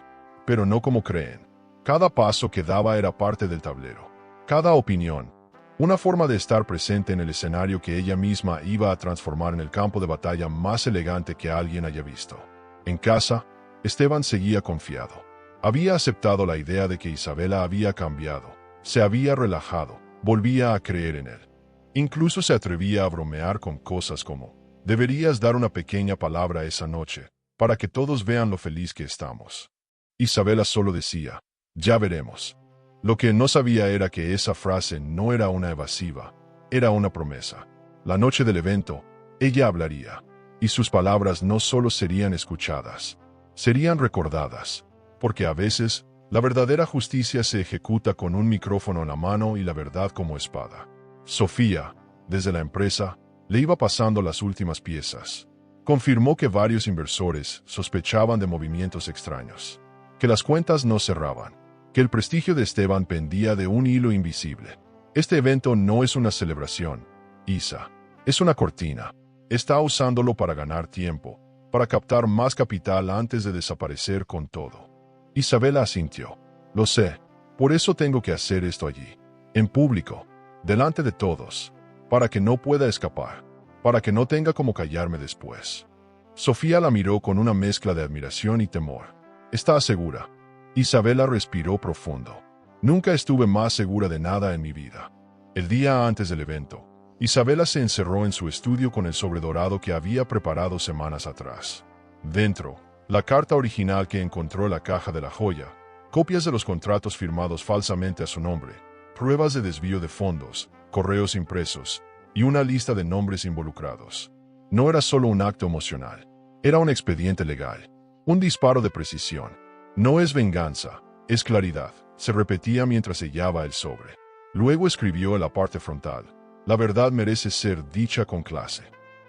pero no como creen. Cada paso que daba era parte del tablero. Cada opinión, una forma de estar presente en el escenario que ella misma iba a transformar en el campo de batalla más elegante que alguien haya visto. En casa, Esteban seguía confiado. Había aceptado la idea de que Isabela había cambiado, se había relajado, volvía a creer en él. Incluso se atrevía a bromear con cosas como: deberías dar una pequeña palabra esa noche, para que todos vean lo feliz que estamos. Isabela solo decía: ya veremos. Lo que no sabía era que esa frase no era una evasiva, era una promesa. La noche del evento, ella hablaría, y sus palabras no solo serían escuchadas, serían recordadas, porque a veces, la verdadera justicia se ejecuta con un micrófono en la mano y la verdad como espada. Sofía, desde la empresa, le iba pasando las últimas piezas. Confirmó que varios inversores sospechaban de movimientos extraños, que las cuentas no cerraban, que el prestigio de Esteban pendía de un hilo invisible. Este evento no es una celebración, Isa, es una cortina. Está usándolo para ganar tiempo, para captar más capital antes de desaparecer con todo. Isabela asintió. Lo sé, por eso tengo que hacer esto allí, en público, delante de todos, para que no pueda escapar, para que no tenga como callarme después. Sofía la miró con una mezcla de admiración y temor. ¿Estás segura? Isabela respiró profundo. Nunca estuve más segura de nada en mi vida. El día antes del evento, Isabela se encerró en su estudio con el sobredorado que había preparado semanas atrás. Dentro, la carta original que encontró en la caja de la joya, copias de los contratos firmados falsamente a su nombre, pruebas de desvío de fondos, correos impresos y una lista de nombres involucrados. No era solo un acto emocional, era un expediente legal, un disparo de precisión. No es venganza, es claridad, se repetía mientras sellaba el sobre. Luego escribió en la parte frontal: la verdad merece ser dicha con clase.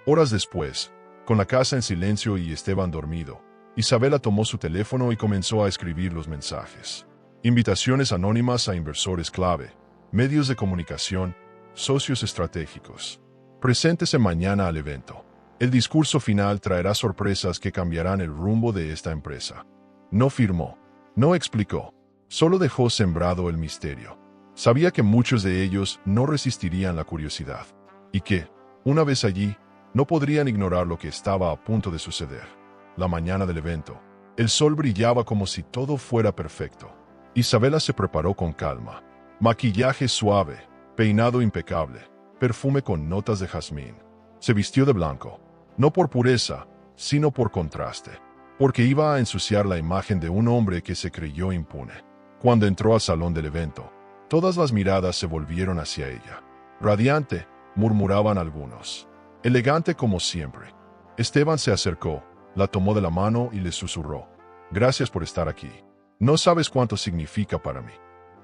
Horas después, con la casa en silencio y Esteban dormido, Isabela tomó su teléfono y comenzó a escribir los mensajes. Invitaciones anónimas a inversores clave, medios de comunicación, socios estratégicos. Preséntese mañana al evento. El discurso final traerá sorpresas que cambiarán el rumbo de esta empresa. No firmó, no explicó, solo dejó sembrado el misterio. Sabía que muchos de ellos no resistirían la curiosidad, y que, una vez allí, no podrían ignorar lo que estaba a punto de suceder. La mañana del evento, el sol brillaba como si todo fuera perfecto. Isabela se preparó con calma. Maquillaje suave, peinado impecable, perfume con notas de jazmín. Se vistió de blanco, no por pureza, sino por contraste, porque iba a ensuciar la imagen de un hombre que se creyó impune. Cuando entró al salón del evento, todas las miradas se volvieron hacia ella. Radiante, murmuraban algunos. Elegante como siempre. Esteban se acercó, la tomó de la mano y le susurró: gracias por estar aquí. No sabes cuánto significa para mí.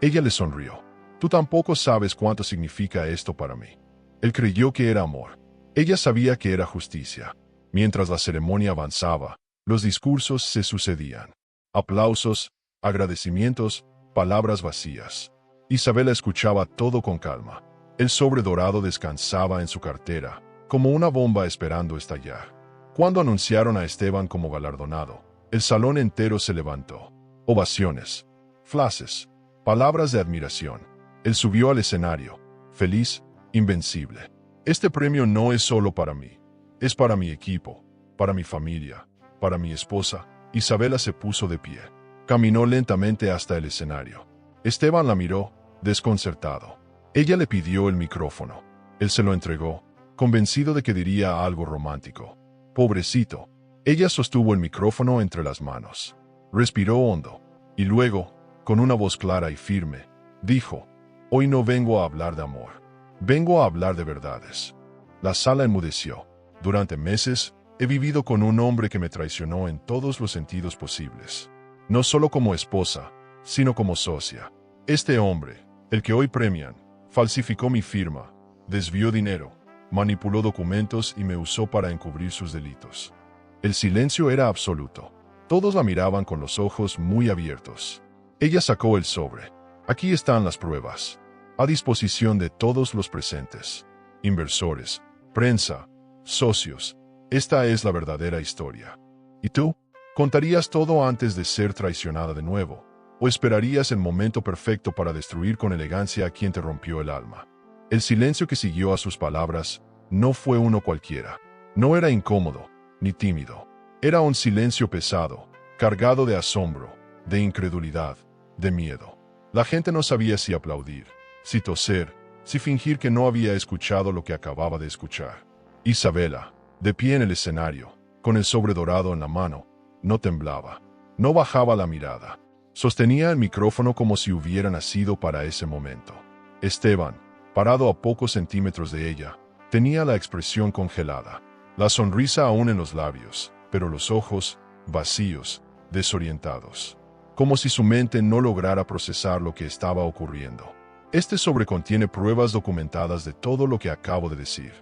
Ella le sonrió. Tú tampoco sabes cuánto significa esto para mí. Él creyó que era amor. Ella sabía que era justicia. Mientras la ceremonia avanzaba, los discursos se sucedían. Aplausos, agradecimientos, palabras vacías. Isabela escuchaba todo con calma. El sobre dorado descansaba en su cartera, como una bomba esperando estallar. Cuando anunciaron a Esteban como galardonado, el salón entero se levantó. Ovaciones, flashes, palabras de admiración. Él subió al escenario, feliz, invencible. Este premio no es solo para mí, es para mi equipo, para mi familia, para mi esposa. Isabela se puso de pie. Caminó lentamente hasta el escenario. Esteban la miró, desconcertado. Ella le pidió el micrófono. Él se lo entregó, convencido de que diría algo romántico. Pobrecito. Ella sostuvo el micrófono entre las manos. Respiró hondo, y luego, con una voz clara y firme, dijo: hoy no vengo a hablar de amor. Vengo a hablar de verdades. La sala enmudeció. Durante meses, he vivido con un hombre que me traicionó en todos los sentidos posibles. No solo como esposa, sino como socia. Este hombre, el que hoy premian, falsificó mi firma, desvió dinero, manipuló documentos y me usó para encubrir sus delitos. El silencio era absoluto. Todos la miraban con los ojos muy abiertos. Ella sacó el sobre. Aquí están las pruebas. A disposición de todos los presentes. Inversores, prensa, socios. Esta es la verdadera historia. ¿Y tú? ¿Contarías todo antes de ser traicionada de nuevo? ¿O esperarías el momento perfecto para destruir con elegancia a quien te rompió el alma? El silencio que siguió a sus palabras no fue uno cualquiera. No era incómodo, ni tímido. Era un silencio pesado, cargado de asombro, de incredulidad, de miedo. La gente no sabía si aplaudir, si toser, si fingir que no había escuchado lo que acababa de escuchar. Isabela, de pie en el escenario, con el sobre dorado en la mano, no temblaba, no bajaba la mirada. Sostenía el micrófono como si hubiera nacido para ese momento. Esteban, parado a pocos centímetros de ella, tenía la expresión congelada, la sonrisa aún en los labios, pero los ojos vacíos, desorientados, como si su mente no lograra procesar lo que estaba ocurriendo. Este sobre contiene pruebas documentadas de todo lo que acabo de decir.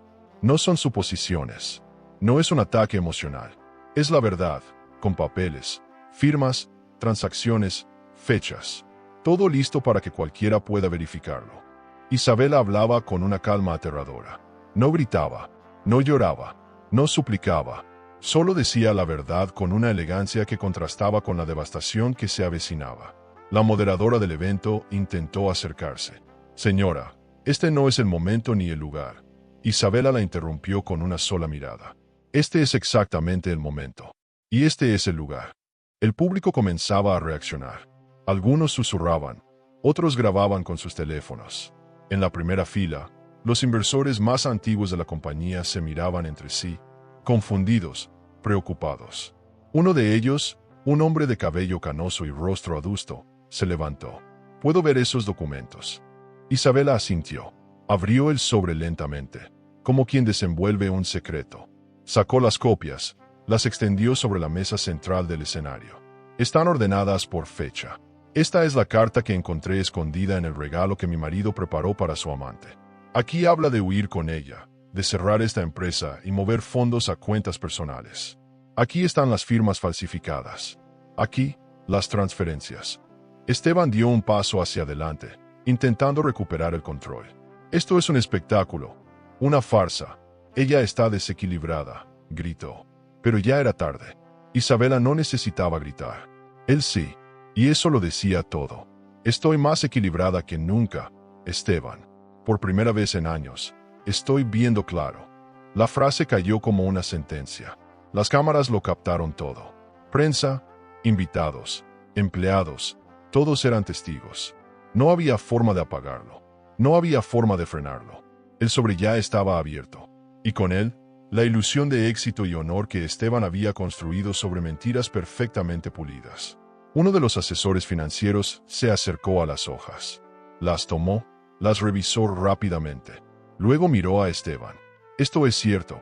No son suposiciones, no es un ataque emocional, es la verdad, con papeles, firmas, transacciones, fechas, todo listo para que cualquiera pueda verificarlo. Isabela hablaba con una calma aterradora. No gritaba, no lloraba, no suplicaba, solo decía la verdad con una elegancia que contrastaba con la devastación que se avecinaba. La moderadora del evento intentó acercarse. Señora, este no es el momento ni el lugar. Isabela la interrumpió con una sola mirada. Este es exactamente el momento. Y este es el lugar. El público comenzaba a reaccionar. Algunos susurraban, otros grababan con sus teléfonos. En la primera fila, los inversores más antiguos de la compañía se miraban entre sí, confundidos, preocupados. Uno de ellos, un hombre de cabello canoso y rostro adusto, se levantó. «¿Puedo ver esos documentos?» Isabela asintió. Abrió el sobre lentamente, como quien desenvuelve un secreto. Sacó las copias, las extendió sobre la mesa central del escenario. Están ordenadas por fecha. Esta es la carta que encontré escondida en el regalo que mi marido preparó para su amante. Aquí habla de huir con ella, de cerrar esta empresa y mover fondos a cuentas personales. Aquí están las firmas falsificadas. Aquí, las transferencias. Esteban dio un paso hacia adelante, intentando recuperar el control. Esto es un espectáculo, una farsa. Ella está desequilibrada, gritó. Pero ya era tarde. Isabela no necesitaba gritar. Él sí, y eso lo decía todo. Estoy más equilibrada que nunca, Esteban. Por primera vez en años, estoy viendo claro. La frase cayó como una sentencia. Las cámaras lo captaron todo. Prensa, invitados, empleados, todos eran testigos. No había forma de apagarlo. No había forma de frenarlo. El sobre ya estaba abierto. Y con él, la ilusión de éxito y honor que Esteban había construido sobre mentiras perfectamente pulidas. Uno de los asesores financieros se acercó a las hojas. Las tomó, las revisó rápidamente. Luego miró a Esteban. Esto es cierto.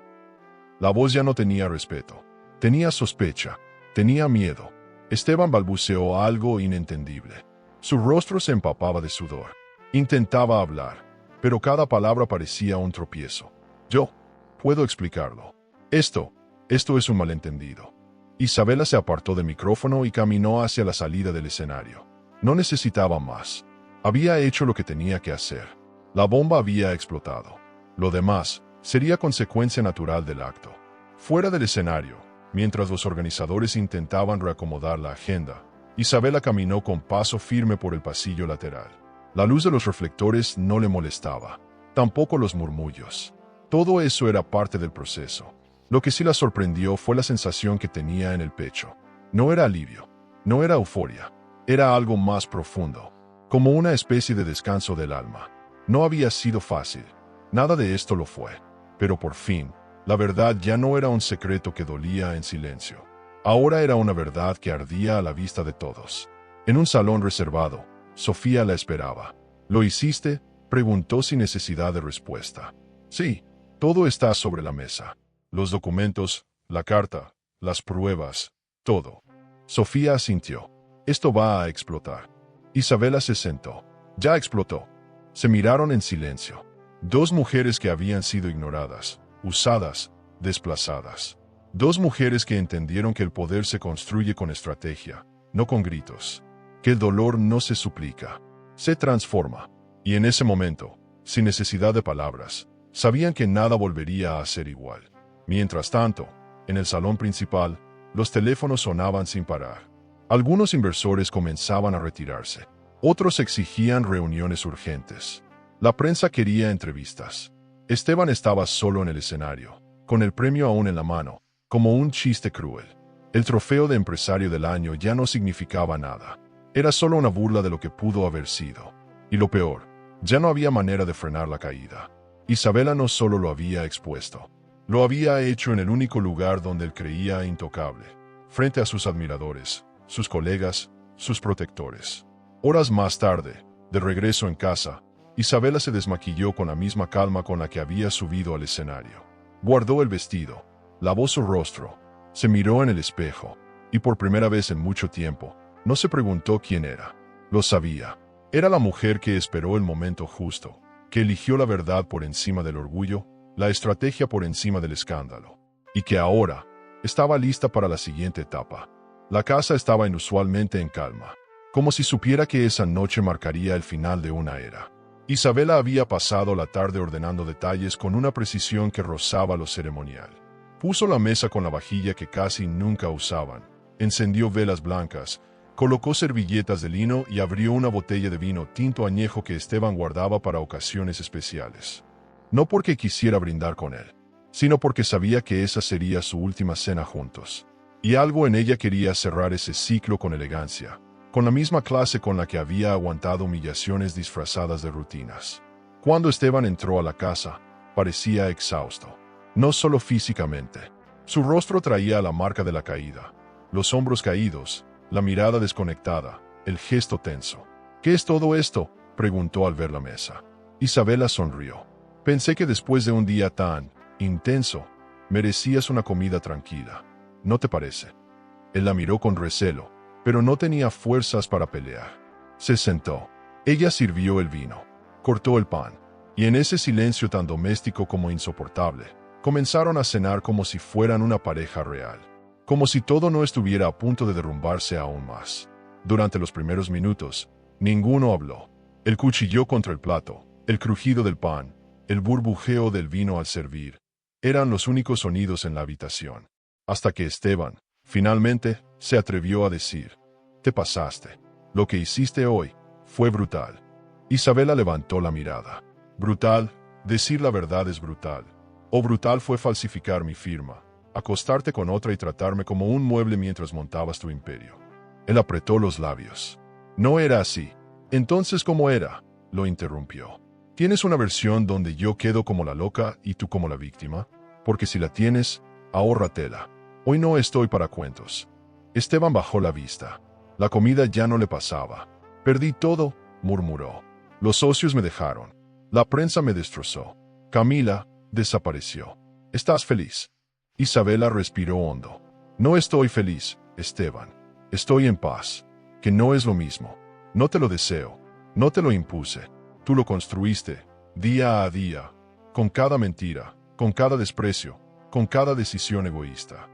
La voz ya no tenía respeto. Tenía sospecha. Tenía miedo. Esteban balbuceó algo inentendible. Su rostro se empapaba de sudor. Intentaba hablar, pero cada palabra parecía un tropiezo. Yo puedo explicarlo. Esto es un malentendido. Isabela se apartó del micrófono y caminó hacia la salida del escenario. No necesitaba más. Había hecho lo que tenía que hacer. La bomba había explotado. Lo demás sería consecuencia natural del acto. Fuera del escenario, mientras los organizadores intentaban reacomodar la agenda, Isabela caminó con paso firme por el pasillo lateral. La luz de los reflectores no le molestaba, tampoco los murmullos. Todo eso era parte del proceso. Lo que sí la sorprendió fue la sensación que tenía en el pecho. No era alivio, no era euforia, era algo más profundo, como una especie de descanso del alma. No había sido fácil, nada de esto lo fue, pero por fin, la verdad ya no era un secreto que dolía en silencio. Ahora era una verdad que ardía a la vista de todos. En un salón reservado, Sofía la esperaba. ¿Lo hiciste?, preguntó sin necesidad de respuesta. Sí, todo está sobre la mesa. Los documentos, la carta, las pruebas, todo. Sofía asintió. Esto va a explotar. Isabela se sentó. Ya explotó. Se miraron en silencio. Dos mujeres que habían sido ignoradas, usadas, desplazadas. Dos mujeres que entendieron que el poder se construye con estrategia, no con gritos. Que el dolor no se suplica, se transforma. Y en ese momento, sin necesidad de palabras, sabían que nada volvería a ser igual. Mientras tanto, en el salón principal, los teléfonos sonaban sin parar. Algunos inversores comenzaban a retirarse. Otros exigían reuniones urgentes. La prensa quería entrevistas. Esteban estaba solo en el escenario, con el premio aún en la mano, como un chiste cruel. El trofeo de empresario del año ya no significaba nada. Era solo una burla de lo que pudo haber sido. Y lo peor, ya no había manera de frenar la caída. Isabela no solo lo había expuesto, lo había hecho en el único lugar donde él creía intocable, frente a sus admiradores, sus colegas, sus protectores. Horas más tarde, de regreso en casa, Isabela se desmaquilló con la misma calma con la que había subido al escenario. Guardó el vestido, lavó su rostro, se miró en el espejo, y por primera vez en mucho tiempo, no se preguntó quién era. Lo sabía. Era la mujer que esperó el momento justo, que eligió la verdad por encima del orgullo, la estrategia por encima del escándalo, y que ahora estaba lista para la siguiente etapa. La casa estaba inusualmente en calma, como si supiera que esa noche marcaría el final de una era. Isabela había pasado la tarde ordenando detalles con una precisión que rozaba lo ceremonial. Puso la mesa con la vajilla que casi nunca usaban, encendió velas blancas, colocó servilletas de lino y abrió una botella de vino tinto añejo que Esteban guardaba para ocasiones especiales. No porque quisiera brindar con él, sino porque sabía que esa sería su última cena juntos. Y algo en ella quería cerrar ese ciclo con elegancia, con la misma clase con la que había aguantado humillaciones disfrazadas de rutinas. Cuando Esteban entró a la casa, parecía exhausto. No solo físicamente. Su rostro traía la marca de la caída, los hombros caídos, la mirada desconectada, el gesto tenso. ¿Qué es todo esto?, preguntó al ver la mesa. Isabela sonrió. Pensé que después de un día tan intenso, merecías una comida tranquila. ¿No te parece? Él la miró con recelo, pero no tenía fuerzas para pelear. Se sentó. Ella sirvió el vino, cortó el pan, y en ese silencio tan doméstico como insoportable, comenzaron a cenar como si fueran una pareja real, como si todo no estuviera a punto de derrumbarse aún más. Durante los primeros minutos, ninguno habló. El cuchillo contra el plato, el crujido del pan, el burbujeo del vino al servir, eran los únicos sonidos en la habitación. Hasta que Esteban, finalmente, se atrevió a decir: «Te pasaste. Lo que hiciste hoy fue brutal». Isabela levantó la mirada. «Brutal, decir la verdad es brutal. O brutal fue falsificar mi firma, acostarte con otra y tratarme como un mueble mientras montabas tu imperio». Él apretó los labios. «No era así». «Entonces, ¿cómo era?», lo interrumpió. «¿Tienes una versión donde yo quedo como la loca y tú como la víctima? Porque si la tienes, ahórratela. Hoy no estoy para cuentos». Esteban bajó la vista. La comida ya no le pasaba. «Perdí todo», murmuró. «Los socios me dejaron. La prensa me destrozó. Camila desapareció. ¿Estás feliz?». Isabela respiró hondo. «No estoy feliz, Esteban. Estoy en paz. Que no es lo mismo. No te lo deseo. No te lo impuse. Tú lo construiste, día a día, con cada mentira, con cada desprecio, con cada decisión egoísta».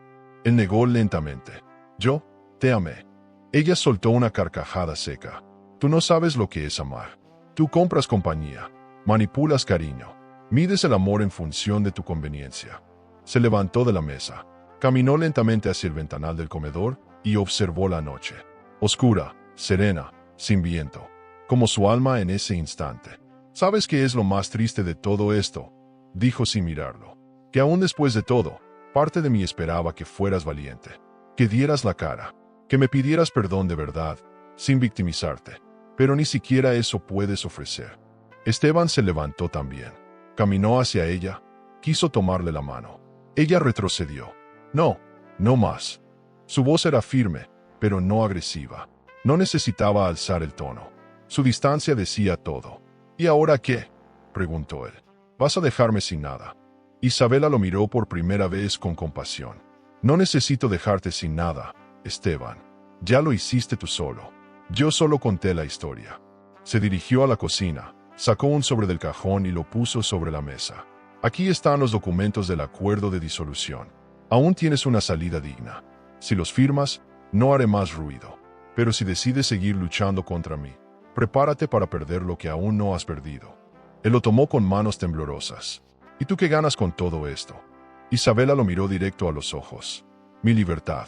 Él negó lentamente. «Yo te amé». Ella soltó una carcajada seca. «Tú no sabes lo que es amar. Tú compras compañía, manipulas cariño, mides el amor en función de tu conveniencia». Se levantó de la mesa, caminó lentamente hacia el ventanal del comedor y observó la noche. Oscura, serena, sin viento, como su alma en ese instante. «¿Sabes qué es lo más triste de todo esto?», dijo sin mirarlo. «Que aún después de todo, parte de mí esperaba que fueras valiente, que dieras la cara, que me pidieras perdón de verdad, sin victimizarte. Pero ni siquiera eso puedes ofrecer». Esteban se levantó también. Caminó hacia ella, quiso tomarle la mano. Ella retrocedió. «No, no más». Su voz era firme, pero no agresiva. No necesitaba alzar el tono. Su distancia decía todo. «¿Y ahora qué?», preguntó él. «¿Vas a dejarme sin nada?». Isabela lo miró por primera vez con compasión. «No necesito dejarte sin nada, Esteban. Ya lo hiciste tú solo. Yo solo conté la historia». Se dirigió a la cocina, sacó un sobre del cajón y lo puso sobre la mesa. «Aquí están los documentos del acuerdo de disolución. Aún tienes una salida digna. Si los firmas, no haré más ruido. Pero si decides seguir luchando contra mí, prepárate para perder lo que aún no has perdido. Él lo tomó con manos temblorosas. ¿Y tú qué ganas con todo esto? Isabela lo miró directo a los ojos. Mi libertad.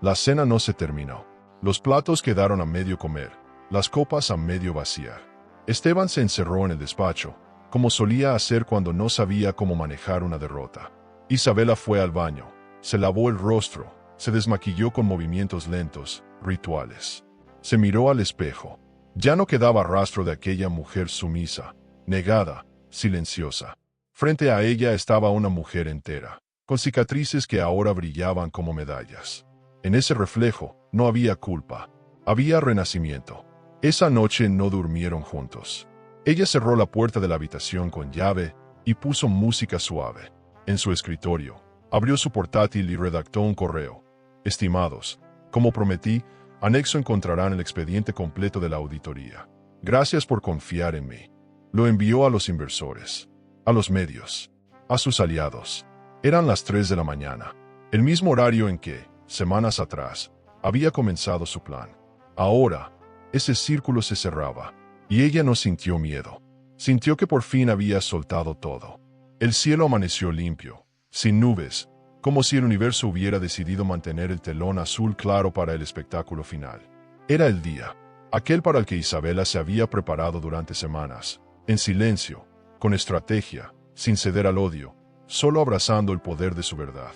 La cena no se terminó. Los platos quedaron a medio comer, las copas a medio vaciar. Esteban se encerró en el despacho, como solía hacer cuando no sabía cómo manejar una derrota. Isabela fue al baño, se lavó el rostro, se desmaquilló con movimientos lentos, rituales. Se miró al espejo. Ya no quedaba rastro de aquella mujer sumisa, negada, silenciosa. Frente a ella estaba una mujer entera, con cicatrices que ahora brillaban como medallas. En ese reflejo no había culpa, había renacimiento. Esa noche no durmieron juntos. Ella cerró la puerta de la habitación con llave y puso música suave. En su escritorio, abrió su portátil y redactó un correo. Estimados, como prometí, anexo encontrarán el expediente completo de la auditoría. Gracias por confiar en mí. Lo envió a los inversores, a los medios, a sus aliados. Eran las 3 de la mañana, el mismo horario en que, semanas atrás, había comenzado su plan. Ahora, ese círculo se cerraba, y ella no sintió miedo. Sintió que por fin había soltado todo. El cielo amaneció limpio, sin nubes, como si el universo hubiera decidido mantener el telón azul claro para el espectáculo final. Era el día, aquel para el que Isabela se había preparado durante semanas, en silencio, con estrategia, sin ceder al odio, solo abrazando el poder de su verdad.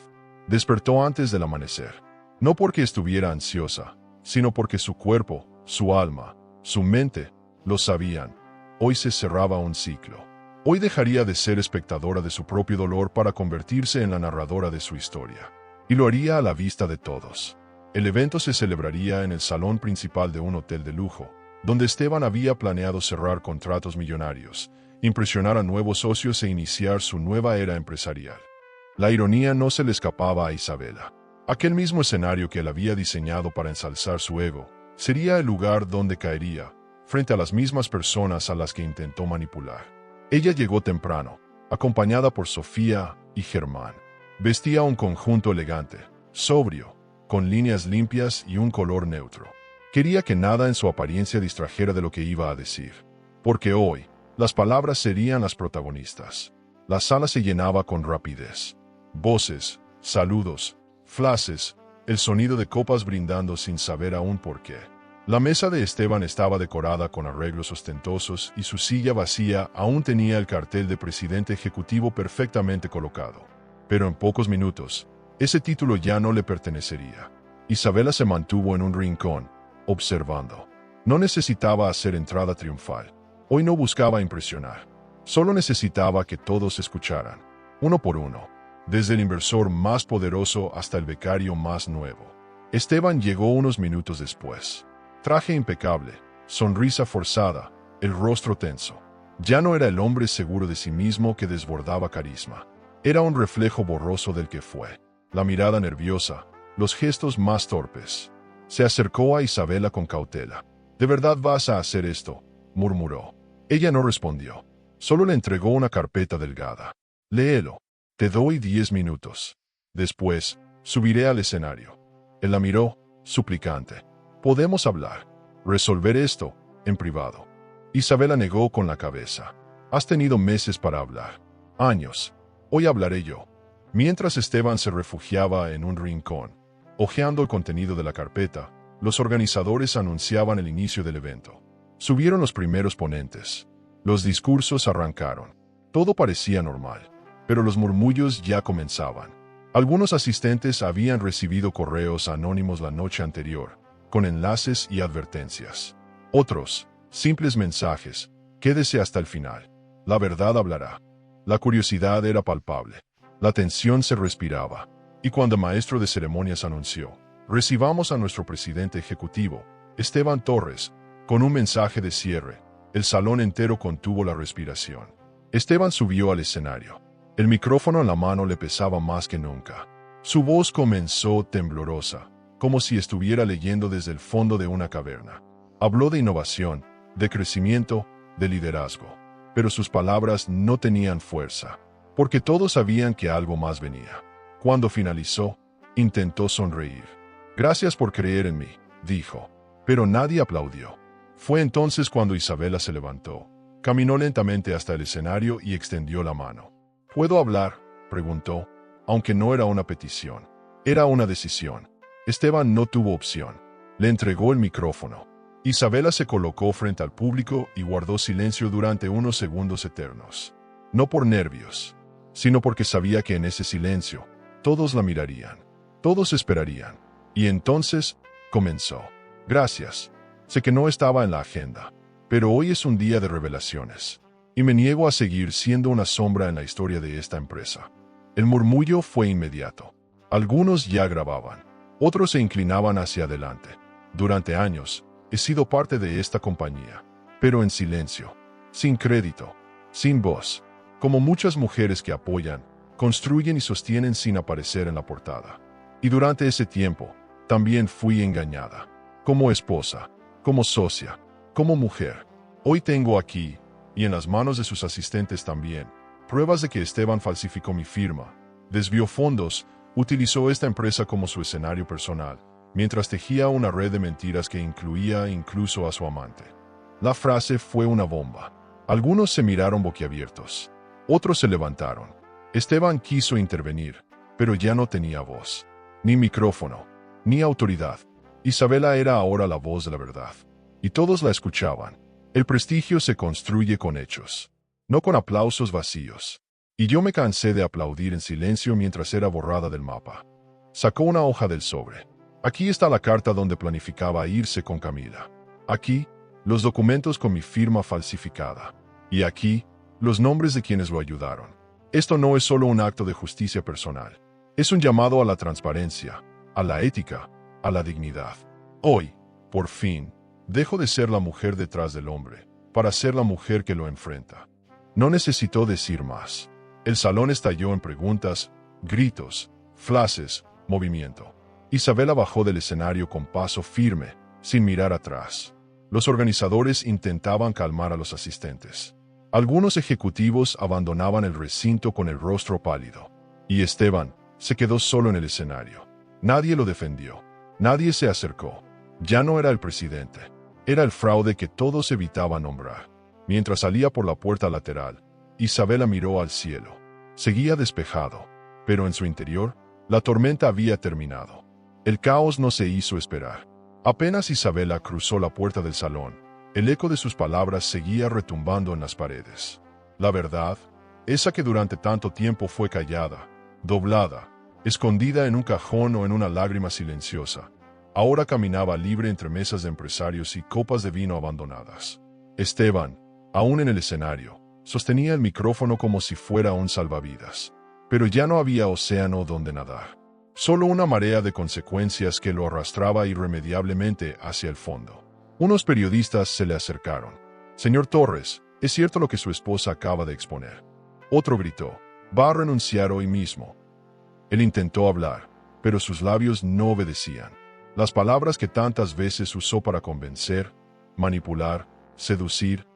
Despertó antes del amanecer, no porque estuviera ansiosa, sino porque su cuerpo, su alma, su mente, lo sabían. Hoy se cerraba un ciclo. Hoy dejaría de ser espectadora de su propio dolor para convertirse en la narradora de su historia. Y lo haría a la vista de todos. El evento se celebraría en el salón principal de un hotel de lujo, donde Esteban había planeado cerrar contratos millonarios, impresionar a nuevos socios e iniciar su nueva era empresarial. La ironía no se le escapaba a Isabela. Aquel mismo escenario que él había diseñado para ensalzar su ego, sería el lugar donde caería, frente a las mismas personas a las que intentó manipular. Ella llegó temprano, acompañada por Sofía y Germán. Vestía un conjunto elegante, sobrio, con líneas limpias y un color neutro. Quería que nada en su apariencia distrajera de lo que iba a decir, porque hoy, las palabras serían las protagonistas. La sala se llenaba con rapidez. Voces, saludos, flashes, el sonido de copas brindando sin saber aún por qué. La mesa de Esteban estaba decorada con arreglos ostentosos y su silla vacía aún tenía el cartel de presidente ejecutivo perfectamente colocado. Pero en pocos minutos, ese título ya no le pertenecería. Isabela se mantuvo en un rincón, observando. No necesitaba hacer entrada triunfal. Hoy no buscaba impresionar. Solo necesitaba que todos escucharan, uno por uno, desde el inversor más poderoso hasta el becario más nuevo. Esteban llegó unos minutos después. Traje impecable, sonrisa forzada, el rostro tenso. Ya no era el hombre seguro de sí mismo que desbordaba carisma. Era un reflejo borroso del que fue. La mirada nerviosa, los gestos más torpes. Se acercó a Isabela con cautela. ¿De verdad vas a hacer esto?, murmuró. Ella no respondió. Solo le entregó una carpeta delgada. Léelo. Te doy 10 minutos. Después, subiré al escenario. Él la miró, suplicante. Podemos hablar. Resolver esto, en privado. Isabela negó con la cabeza. Has tenido meses para hablar. Años. Hoy hablaré yo. Mientras Esteban se refugiaba en un rincón, hojeando el contenido de la carpeta, los organizadores anunciaban el inicio del evento. Subieron los primeros ponentes. Los discursos arrancaron. Todo parecía normal, pero los murmullos ya comenzaban. Algunos asistentes habían recibido correos anónimos la noche anterior, con enlaces y advertencias. Otros, simples mensajes: quédese hasta el final. La verdad hablará. La curiosidad era palpable. La tensión se respiraba. Y cuando el maestro de ceremonias anunció: recibamos a nuestro presidente ejecutivo, Esteban Torres, con un mensaje de cierre, el salón entero contuvo la respiración. Esteban subió al escenario. El micrófono en la mano le pesaba más que nunca. Su voz comenzó temblorosa, como si estuviera leyendo desde el fondo de una caverna. Habló de innovación, de crecimiento, de liderazgo. Pero sus palabras no tenían fuerza, porque todos sabían que algo más venía. Cuando finalizó, intentó sonreír. «Gracias por creer en mí», dijo. Pero nadie aplaudió. Fue entonces cuando Isabela se levantó. Caminó lentamente hasta el escenario y extendió la mano. «¿Puedo hablar?», preguntó, aunque no era una petición. Era una decisión. Esteban no tuvo opción. Le entregó el micrófono. Isabela se colocó frente al público y guardó silencio durante unos segundos eternos. No por nervios, sino porque sabía que en ese silencio, todos la mirarían. Todos esperarían. Y entonces, comenzó. «Gracias. Sé que no estaba en la agenda, pero hoy es un día de revelaciones. Y me niego a seguir siendo una sombra en la historia de esta empresa». El murmullo fue inmediato. Algunos ya grababan. Otros se inclinaban hacia adelante. Durante años, he sido parte de esta compañía, pero en silencio, sin crédito, sin voz, como muchas mujeres que apoyan, construyen y sostienen sin aparecer en la portada. Y durante ese tiempo, también fui engañada, como esposa, como socia, como mujer. Hoy tengo aquí, y en las manos de sus asistentes también, pruebas de que Esteban falsificó mi firma, desvió fondos, utilizó esta empresa como su escenario personal, mientras tejía una red de mentiras que incluía incluso a su amante. La frase fue una bomba. Algunos se miraron boquiabiertos. Otros se levantaron. Esteban quiso intervenir, pero ya no tenía voz, ni micrófono, ni autoridad. Isabela era ahora la voz de la verdad. Y todos la escuchaban. El prestigio se construye con hechos, no con aplausos vacíos. Y yo me cansé de aplaudir en silencio mientras era borrada del mapa. Sacó una hoja del sobre. Aquí está la carta donde planificaba irse con Camila. Aquí, los documentos con mi firma falsificada. Y aquí, los nombres de quienes lo ayudaron. Esto no es solo un acto de justicia personal. Es un llamado a la transparencia, a la ética, a la dignidad. Hoy, por fin, dejo de ser la mujer detrás del hombre, para ser la mujer que lo enfrenta. No necesitó decir más. El salón estalló en preguntas, gritos, flashes, movimiento. Isabela bajó del escenario con paso firme, sin mirar atrás. Los organizadores intentaban calmar a los asistentes. Algunos ejecutivos abandonaban el recinto con el rostro pálido. Y Esteban se quedó solo en el escenario. Nadie lo defendió. Nadie se acercó. Ya no era el presidente. Era el fraude que todos evitaban nombrar. Mientras salía por la puerta lateral, Isabela miró al cielo. Seguía despejado, pero en su interior, la tormenta había terminado. El caos no se hizo esperar. Apenas Isabela cruzó la puerta del salón, el eco de sus palabras seguía retumbando en las paredes. La verdad, esa que durante tanto tiempo fue callada, doblada, escondida en un cajón o en una lágrima silenciosa, ahora caminaba libre entre mesas de empresarios y copas de vino abandonadas. Esteban, aún en el escenario, sostenía el micrófono como si fuera un salvavidas. Pero ya no había océano donde nadar. Solo una marea de consecuencias que lo arrastraba irremediablemente hacia el fondo. Unos periodistas se le acercaron. «Señor Torres, es cierto lo que su esposa acaba de exponer». Otro gritó: «Va a renunciar hoy mismo». Él intentó hablar, pero sus labios no obedecían. Las palabras que tantas veces usó para convencer, manipular, seducir,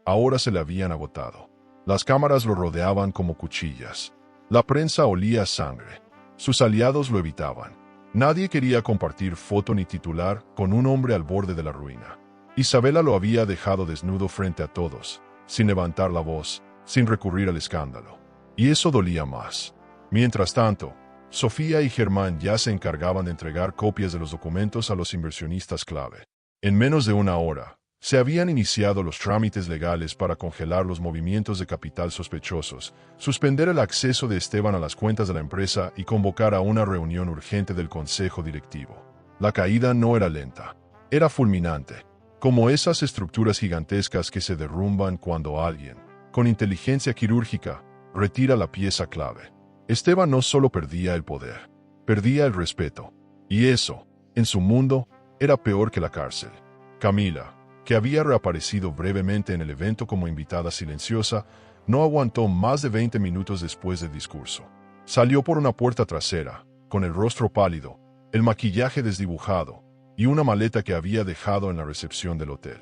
ahora se le habían agotado. Las cámaras lo rodeaban como cuchillas. La prensa olía a sangre. Sus aliados lo evitaban. Nadie quería compartir foto ni titular con un hombre al borde de la ruina. Isabela lo había dejado desnudo frente a todos, sin levantar la voz, sin recurrir al escándalo. Y eso dolía más. Mientras tanto, Sofía y Germán ya se encargaban de entregar copias de los documentos a los inversionistas clave. En menos de una hora, se habían iniciado los trámites legales para congelar los movimientos de capital sospechosos, suspender el acceso de Esteban a las cuentas de la empresa y convocar a una reunión urgente del consejo directivo. La caída no era lenta, era fulminante, como esas estructuras gigantescas que se derrumban cuando alguien, con inteligencia quirúrgica, retira la pieza clave. Esteban no solo perdía el poder, perdía el respeto, y eso, en su mundo, era peor que la cárcel. Camila, que había reaparecido brevemente en el evento como invitada silenciosa, no aguantó más de 20 minutos después del discurso. Salió por una puerta trasera, con el rostro pálido, el maquillaje desdibujado y una maleta que había dejado en la recepción del hotel.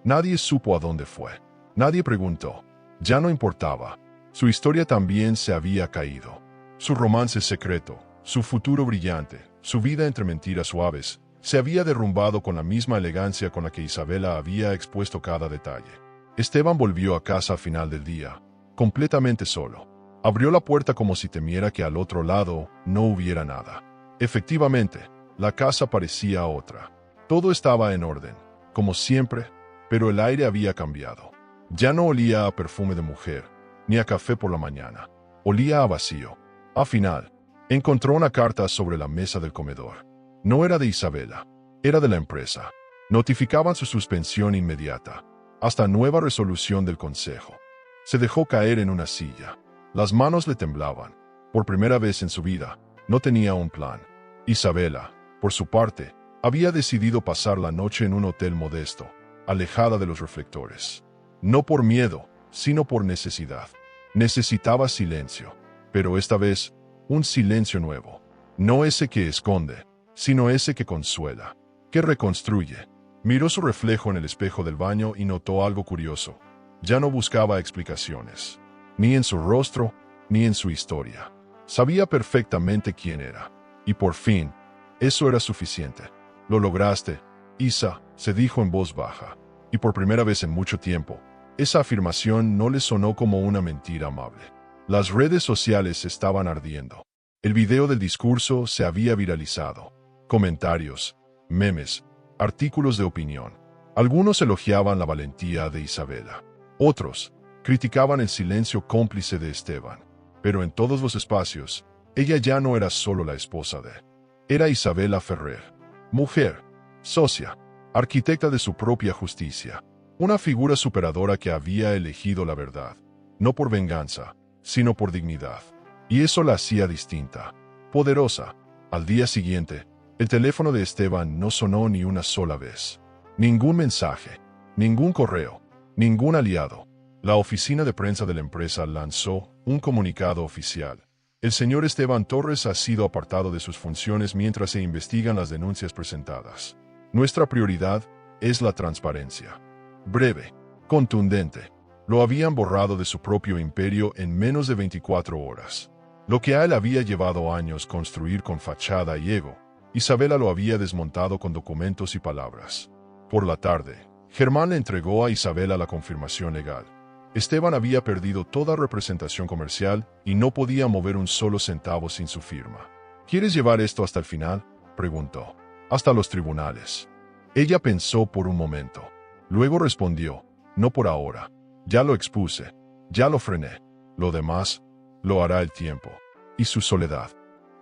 Nadie supo a dónde fue. Nadie preguntó. Ya no importaba. Su historia también se había caído. Su romance secreto, su futuro brillante, su vida entre mentiras suaves, se había derrumbado con la misma elegancia con la que Isabela había expuesto cada detalle. Esteban volvió a casa al final del día, completamente solo. Abrió la puerta como si temiera que al otro lado no hubiera nada. Efectivamente, la casa parecía otra. Todo estaba en orden, como siempre, pero el aire había cambiado. Ya no olía a perfume de mujer, ni a café por la mañana. Olía a vacío. Al final, encontró una carta sobre la mesa del comedor. No era de Isabela, era de la empresa. Notificaban su suspensión inmediata, hasta nueva resolución del consejo. Se dejó caer en una silla. Las manos le temblaban. Por primera vez en su vida, no tenía un plan. Isabela, por su parte, había decidido pasar la noche en un hotel modesto, alejada de los reflectores. No por miedo, sino por necesidad. Necesitaba silencio, pero esta vez, un silencio nuevo. No ese que esconde, sino ese que consuela, que reconstruye. Miró su reflejo en el espejo del baño y notó algo curioso. Ya no buscaba explicaciones, ni en su rostro, ni en su historia. Sabía perfectamente quién era. Y por fin, eso era suficiente. Lo lograste, Isa, se dijo en voz baja. Y por primera vez en mucho tiempo, esa afirmación no le sonó como una mentira amable. Las redes sociales estaban ardiendo. El video del discurso se había viralizado. Comentarios, memes, artículos de opinión. Algunos elogiaban la valentía de Isabela. Otros criticaban el silencio cómplice de Esteban. Pero en todos los espacios, ella ya no era solo la esposa de. Era Isabela Ferrer. Mujer, socia, arquitecta de su propia justicia. Una figura superadora que había elegido la verdad. No por venganza, sino por dignidad. Y eso la hacía distinta, poderosa. Al día siguiente, el teléfono de Esteban no sonó ni una sola vez. Ningún mensaje, ningún correo, ningún aliado. La oficina de prensa de la empresa lanzó un comunicado oficial. El señor Esteban Torres ha sido apartado de sus funciones mientras se investigan las denuncias presentadas. Nuestra prioridad es la transparencia. Breve, contundente. Lo habían borrado de su propio imperio en menos de 24 horas. Lo que a él había llevado años construir con fachada y ego, Isabela lo había desmontado con documentos y palabras. Por la tarde, Germán le entregó a Isabela la confirmación legal. Esteban había perdido toda representación comercial y no podía mover un solo centavo sin su firma. ¿Quieres llevar esto hasta el final?, preguntó. Hasta los tribunales. Ella pensó por un momento. Luego respondió, no por ahora. Ya lo expuse, ya lo frené. Lo demás, lo hará el tiempo. Y su soledad.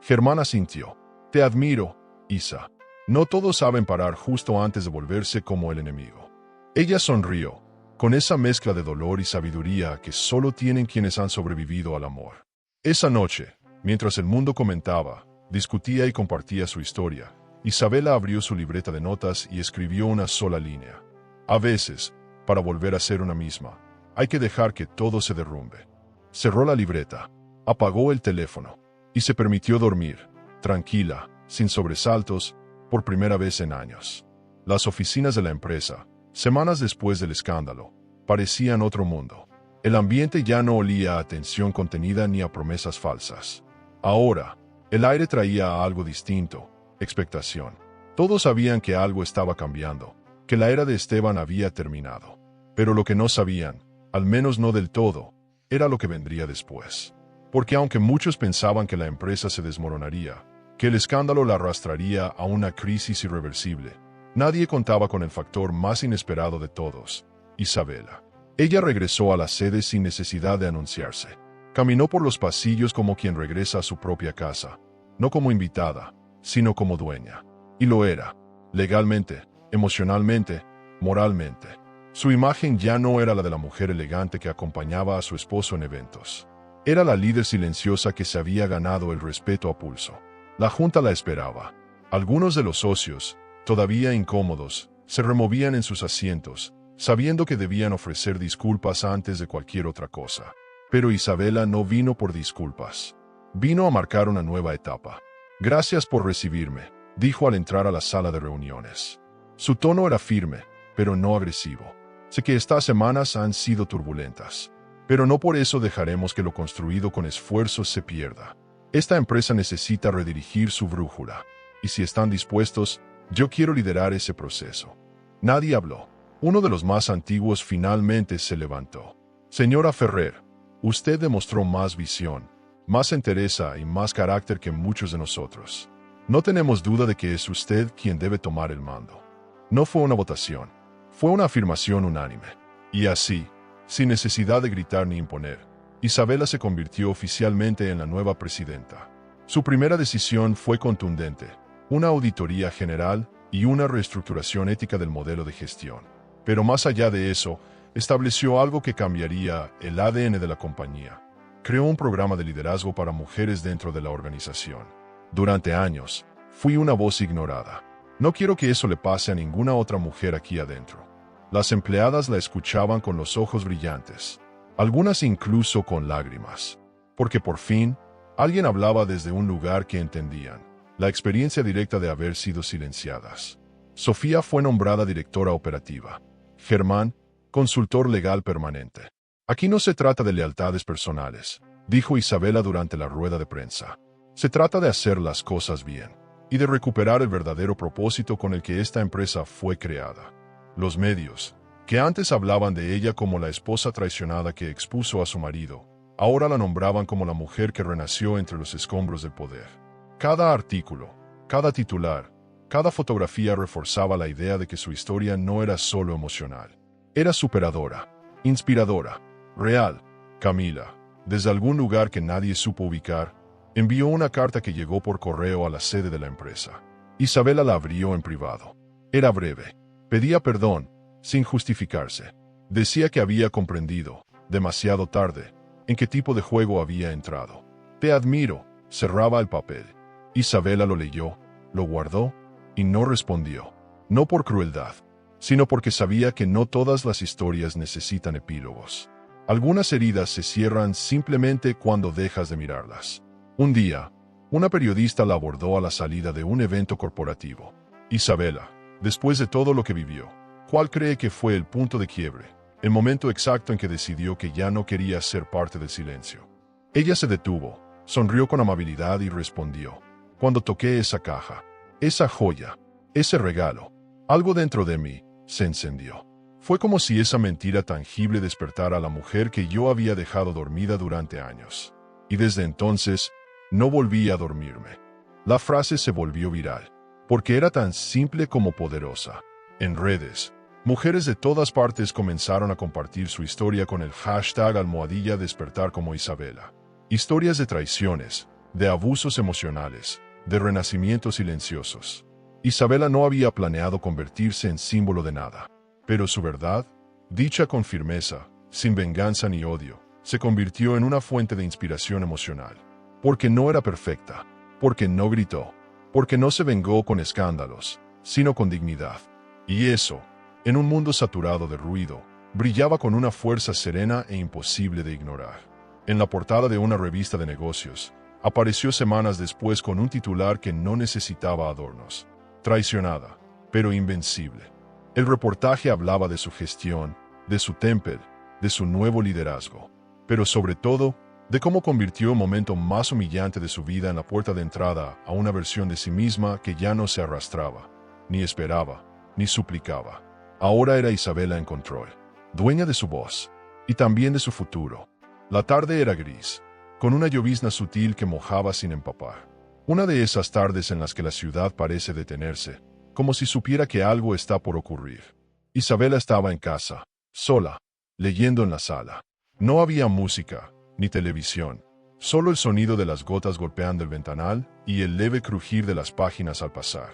Germán asintió. Te admiro, Isa. No todos saben parar justo antes de volverse como el enemigo. Ella sonrió, con esa mezcla de dolor y sabiduría que solo tienen quienes han sobrevivido al amor. Esa noche, mientras el mundo comentaba, discutía y compartía su historia, Isabela abrió su libreta de notas y escribió una sola línea. A veces, para volver a ser una misma, hay que dejar que todo se derrumbe. Cerró la libreta, apagó el teléfono y se permitió dormir, tranquila, sin sobresaltos, por primera vez en años. Las oficinas de la empresa, semanas después del escándalo, parecían otro mundo. El ambiente ya no olía a tensión contenida ni a promesas falsas. Ahora, el aire traía algo distinto, expectación. Todos sabían que algo estaba cambiando, que la era de Esteban había terminado. Pero lo que no sabían, al menos no del todo, era lo que vendría después. Porque aunque muchos pensaban que la empresa se desmoronaría, que el escándalo la arrastraría a una crisis irreversible, nadie contaba con el factor más inesperado de todos, Isabela. Ella regresó a la sede sin necesidad de anunciarse. Caminó por los pasillos como quien regresa a su propia casa, no como invitada, sino como dueña. Y lo era, legalmente, emocionalmente, moralmente. Su imagen ya no era la de la mujer elegante que acompañaba a su esposo en eventos. Era la líder silenciosa que se había ganado el respeto a pulso. La junta la esperaba. Algunos de los socios, todavía incómodos, se removían en sus asientos, sabiendo que debían ofrecer disculpas antes de cualquier otra cosa. Pero Isabela no vino por disculpas. Vino a marcar una nueva etapa. Gracias por recibirme, dijo al entrar a la sala de reuniones. Su tono era firme, pero no agresivo. Sé que estas semanas han sido turbulentas, pero no por eso dejaremos que lo construido con esfuerzo se pierda. Esta empresa necesita redirigir su brújula. Y si están dispuestos, yo quiero liderar ese proceso. Nadie habló. Uno de los más antiguos finalmente se levantó. Señora Ferrer, usted demostró más visión, más entereza y más carácter que muchos de nosotros. No tenemos duda de que es usted quien debe tomar el mando. No fue una votación, fue una afirmación unánime. Y así, sin necesidad de gritar ni imponer, Isabela se convirtió oficialmente en la nueva presidenta. Su primera decisión fue contundente, una auditoría general y una reestructuración ética del modelo de gestión. Pero más allá de eso, estableció algo que cambiaría el ADN de la compañía. Creó un programa de liderazgo para mujeres dentro de la organización. Durante años, fui una voz ignorada. No quiero que eso le pase a ninguna otra mujer aquí adentro. Las empleadas la escuchaban con los ojos brillantes, algunas incluso con lágrimas, porque por fin, alguien hablaba desde un lugar que entendían, la experiencia directa de haber sido silenciadas. Sofía fue nombrada directora operativa. Germán, consultor legal permanente. Aquí no se trata de lealtades personales, dijo Isabela durante la rueda de prensa. Se trata de hacer las cosas bien y de recuperar el verdadero propósito con el que esta empresa fue creada. Los medios, que antes hablaban de ella como la esposa traicionada que expuso a su marido, ahora la nombraban como la mujer que renació entre los escombros del poder. Cada artículo, cada titular, cada fotografía reforzaba la idea de que su historia no era solo emocional. Era superadora, inspiradora, real. Camila, desde algún lugar que nadie supo ubicar, envió una carta que llegó por correo a la sede de la empresa. Isabela la abrió en privado. Era breve. Pedía perdón, sin justificarse. Decía que había comprendido, demasiado tarde, en qué tipo de juego había entrado. Te admiro, cerraba el papel. Isabela lo leyó, lo guardó y no respondió. No por crueldad, sino porque sabía que no todas las historias necesitan epílogos. Algunas heridas se cierran simplemente cuando dejas de mirarlas. Un día, una periodista la abordó a la salida de un evento corporativo. Isabela, después de todo lo que vivió, ¿cuál cree que fue el punto de quiebre? El momento exacto en que decidió que ya no quería ser parte del silencio. Ella se detuvo, sonrió con amabilidad y respondió: cuando toqué esa caja, esa joya, ese regalo, algo dentro de mí se encendió. Fue como si esa mentira tangible despertara a la mujer que yo había dejado dormida durante años. Y desde entonces, no volví a dormirme. La frase se volvió viral, porque era tan simple como poderosa. En redes, mujeres de todas partes comenzaron a compartir su historia con el hashtag #despertar como Isabela. Historias de traiciones, de abusos emocionales, de renacimientos silenciosos. Isabela no había planeado convertirse en símbolo de nada, pero su verdad, dicha con firmeza, sin venganza ni odio, se convirtió en una fuente de inspiración emocional. Porque no era perfecta, porque no gritó, porque no se vengó con escándalos, sino con dignidad. Y eso, en un mundo saturado de ruido, brillaba con una fuerza serena e imposible de ignorar. En la portada de una revista de negocios, apareció semanas después con un titular que no necesitaba adornos. Traicionada, pero invencible. El reportaje hablaba de su gestión, de su temple, de su nuevo liderazgo, pero sobre todo, de cómo convirtió el momento más humillante de su vida en la puerta de entrada a una versión de sí misma que ya no se arrastraba, ni esperaba, ni suplicaba. Ahora era Isabela en control, dueña de su voz, y también de su futuro. La tarde era gris, con una llovizna sutil que mojaba sin empapar. Una de esas tardes en las que la ciudad parece detenerse, como si supiera que algo está por ocurrir. Isabela estaba en casa, sola, leyendo en la sala. No había música, ni televisión, solo el sonido de las gotas golpeando el ventanal y el leve crujir de las páginas al pasar.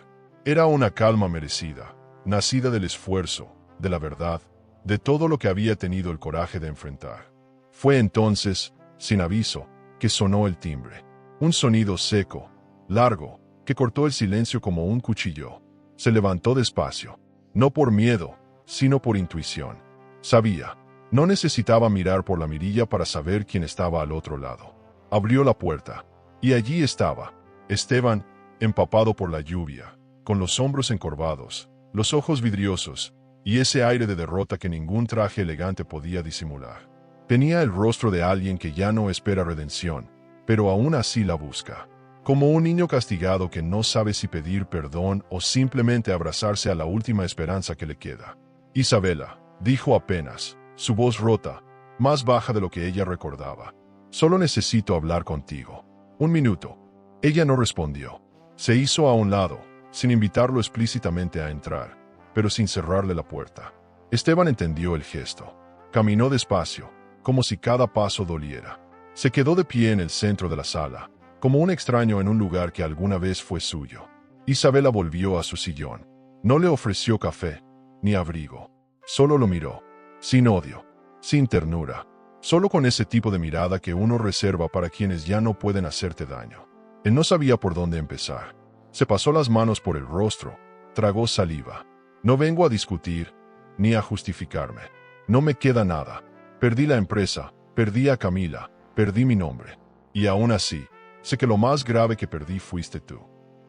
Era una calma merecida, nacida del esfuerzo, de la verdad, de todo lo que había tenido el coraje de enfrentar. Fue entonces, sin aviso, que sonó el timbre. Un sonido seco, largo, que cortó el silencio como un cuchillo. Se levantó despacio, no por miedo, sino por intuición. Sabía. No necesitaba mirar por la mirilla para saber quién estaba al otro lado. Abrió la puerta, y allí estaba, Esteban, empapado por la lluvia, con los hombros encorvados, los ojos vidriosos, y ese aire de derrota que ningún traje elegante podía disimular. Tenía el rostro de alguien que ya no espera redención, pero aún así la busca. Como un niño castigado que no sabe si pedir perdón o simplemente abrazarse a la última esperanza que le queda. Isabela, dijo apenas, su voz rota, más baja de lo que ella recordaba. Solo necesito hablar contigo. Un minuto. Ella no respondió. Se hizo a un lado, sin invitarlo explícitamente a entrar, pero sin cerrarle la puerta. Esteban entendió el gesto. Caminó despacio, como si cada paso doliera. Se quedó de pie en el centro de la sala, como un extraño en un lugar que alguna vez fue suyo. Isabela volvió a su sillón. No le ofreció café, ni abrigo. Solo lo miró, sin odio, sin ternura, solo con ese tipo de mirada que uno reserva para quienes ya no pueden hacerte daño. Él no sabía por dónde empezar. Se pasó las manos por el rostro, tragó saliva. No vengo a discutir, ni a justificarme. No me queda nada. Perdí la empresa, perdí a Camila, perdí mi nombre. Y aún así, sé que lo más grave que perdí fuiste tú.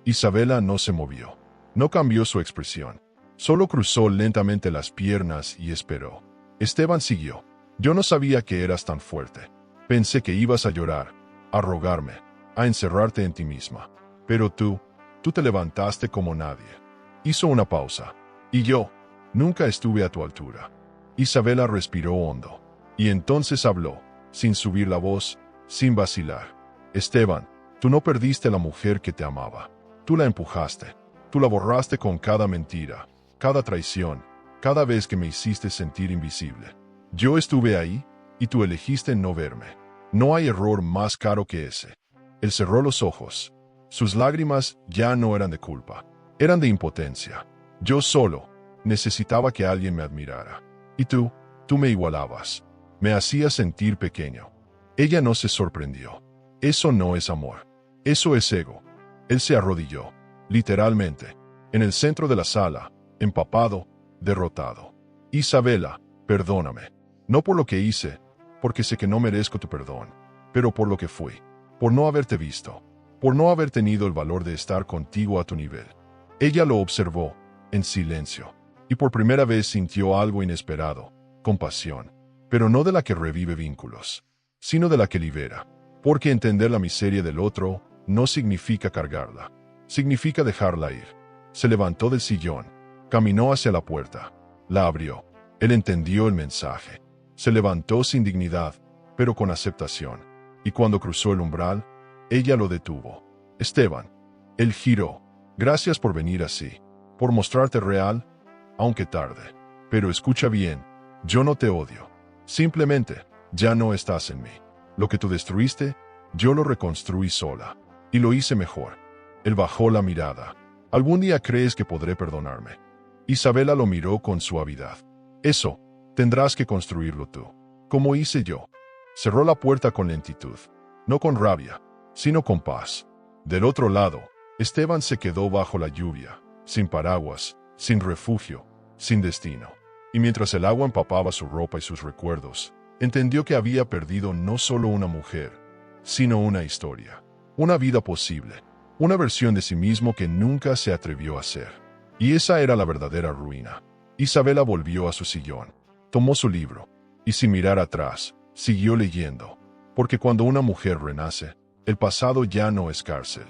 Isabela no se movió. No cambió su expresión. Solo cruzó lentamente las piernas y esperó. Esteban siguió. Yo no sabía que eras tan fuerte. Pensé que ibas a llorar, a rogarme, a encerrarte en ti misma. Pero tú te levantaste como nadie. Hizo una pausa. Y yo, nunca estuve a tu altura. Isabela respiró hondo. Y entonces habló, sin subir la voz, sin vacilar. Esteban, tú no perdiste la mujer que te amaba. Tú la empujaste. Tú la borraste con cada mentira, cada traición, cada vez que me hiciste sentir invisible. Yo estuve ahí, y tú elegiste no verme. No hay error más caro que ese. Él cerró los ojos. Sus lágrimas ya no eran de culpa, eran de impotencia. Yo solo necesitaba que alguien me admirara. Y tú me igualabas. Me hacías sentir pequeño. Ella no se sorprendió. Eso no es amor. Eso es ego. Él se arrodilló, literalmente, en el centro de la sala, empapado, derrotado. Isabela, perdóname. No por lo que hice, porque sé que no merezco tu perdón, pero por lo que fui, por no haberte visto, por no haber tenido el valor de estar contigo a tu nivel. Ella lo observó, en silencio, y por primera vez sintió algo inesperado, compasión, pero no de la que revive vínculos, sino de la que libera, porque entender la miseria del otro no significa cargarla, significa dejarla ir. Se levantó del sillón, caminó hacia la puerta, la abrió. Él entendió el mensaje. Se levantó sin dignidad, pero con aceptación, y cuando cruzó el umbral, ella lo detuvo. Esteban. Él giró. Gracias por venir así, por mostrarte real, aunque tarde. Pero escucha bien, yo no te odio. Simplemente, ya no estás en mí. Lo que tú destruiste, yo lo reconstruí sola. Y lo hice mejor. Él bajó la mirada. ¿Algún día crees que podré perdonarme? Isabela lo miró con suavidad. Eso, tendrás que construirlo tú, como hice yo. Cerró la puerta con lentitud, no con rabia, sino con paz. Del otro lado, Esteban se quedó bajo la lluvia, sin paraguas, sin refugio, sin destino. Y mientras el agua empapaba su ropa y sus recuerdos, entendió que había perdido no solo una mujer, sino una historia, una vida posible, una versión de sí mismo que nunca se atrevió a ser. Y esa era la verdadera ruina. Isabela volvió a su sillón, tomó su libro, y sin mirar atrás, siguió leyendo, porque cuando una mujer renace, el pasado ya no es cárcel,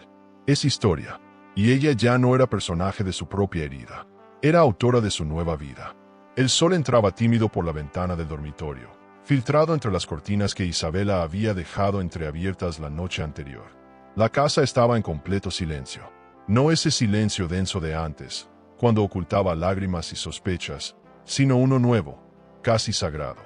es historia, y ella ya no era personaje de su propia herida, era autora de su nueva vida. El sol entraba tímido por la ventana del dormitorio, filtrado entre las cortinas que Isabela había dejado entreabiertas la noche anterior. La casa estaba en completo silencio, no ese silencio denso de antes, cuando ocultaba lágrimas y sospechas, sino uno nuevo, casi sagrado.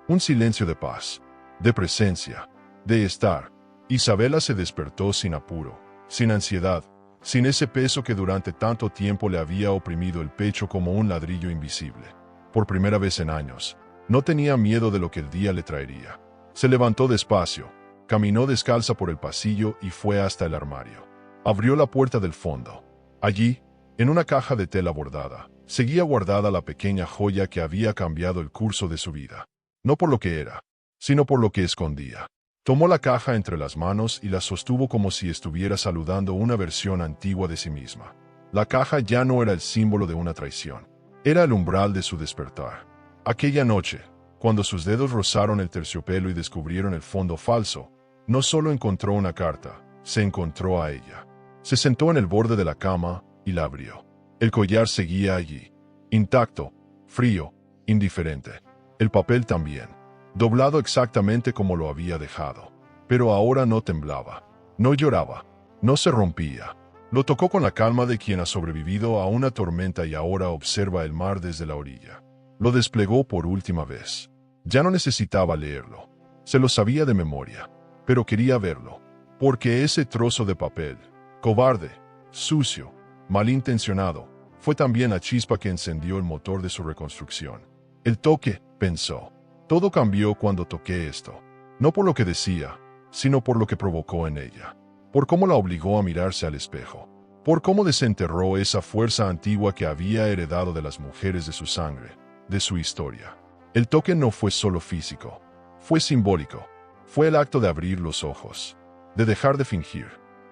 Un silencio de paz, de presencia, de estar. Isabela se despertó sin apuro, sin ansiedad, sin ese peso que durante tanto tiempo le había oprimido el pecho como un ladrillo invisible. Por primera vez en años, no tenía miedo de lo que el día le traería. Se levantó despacio, caminó descalza por el pasillo y fue hasta el armario. Abrió la puerta del fondo. Allí, en una caja de tela bordada, seguía guardada la pequeña joya que había cambiado el curso de su vida. No por lo que era, sino por lo que escondía. Tomó la caja entre las manos y la sostuvo como si estuviera saludando una versión antigua de sí misma. La caja ya no era el símbolo de una traición. Era el umbral de su despertar. Aquella noche, cuando sus dedos rozaron el terciopelo y descubrieron el fondo falso, No solo encontró una carta, se encontró a ella. Se sentó en el borde de la cama y la abrió. El collar seguía allí, intacto, frío, indiferente. El papel también, doblado exactamente como lo había dejado. Pero ahora no temblaba, no lloraba, no se rompía. Lo tocó con la calma de quien ha sobrevivido a una tormenta y ahora observa el mar desde la orilla. Lo desplegó por última vez. Ya no necesitaba leerlo. Se lo sabía de memoria, pero quería verlo. Porque ese trozo de papel, cobarde, sucio, malintencionado, fue también la chispa que encendió el motor de su reconstrucción. El toque, pensó. Todo cambió cuando toqué esto. No por lo que decía, sino por lo que provocó en ella. Por cómo la obligó a mirarse al espejo. Por cómo desenterró esa fuerza antigua que había heredado de las mujeres de su sangre, de su historia. El toque no fue solo físico. Fue simbólico. Fue el acto de abrir los ojos. De dejar de fingir.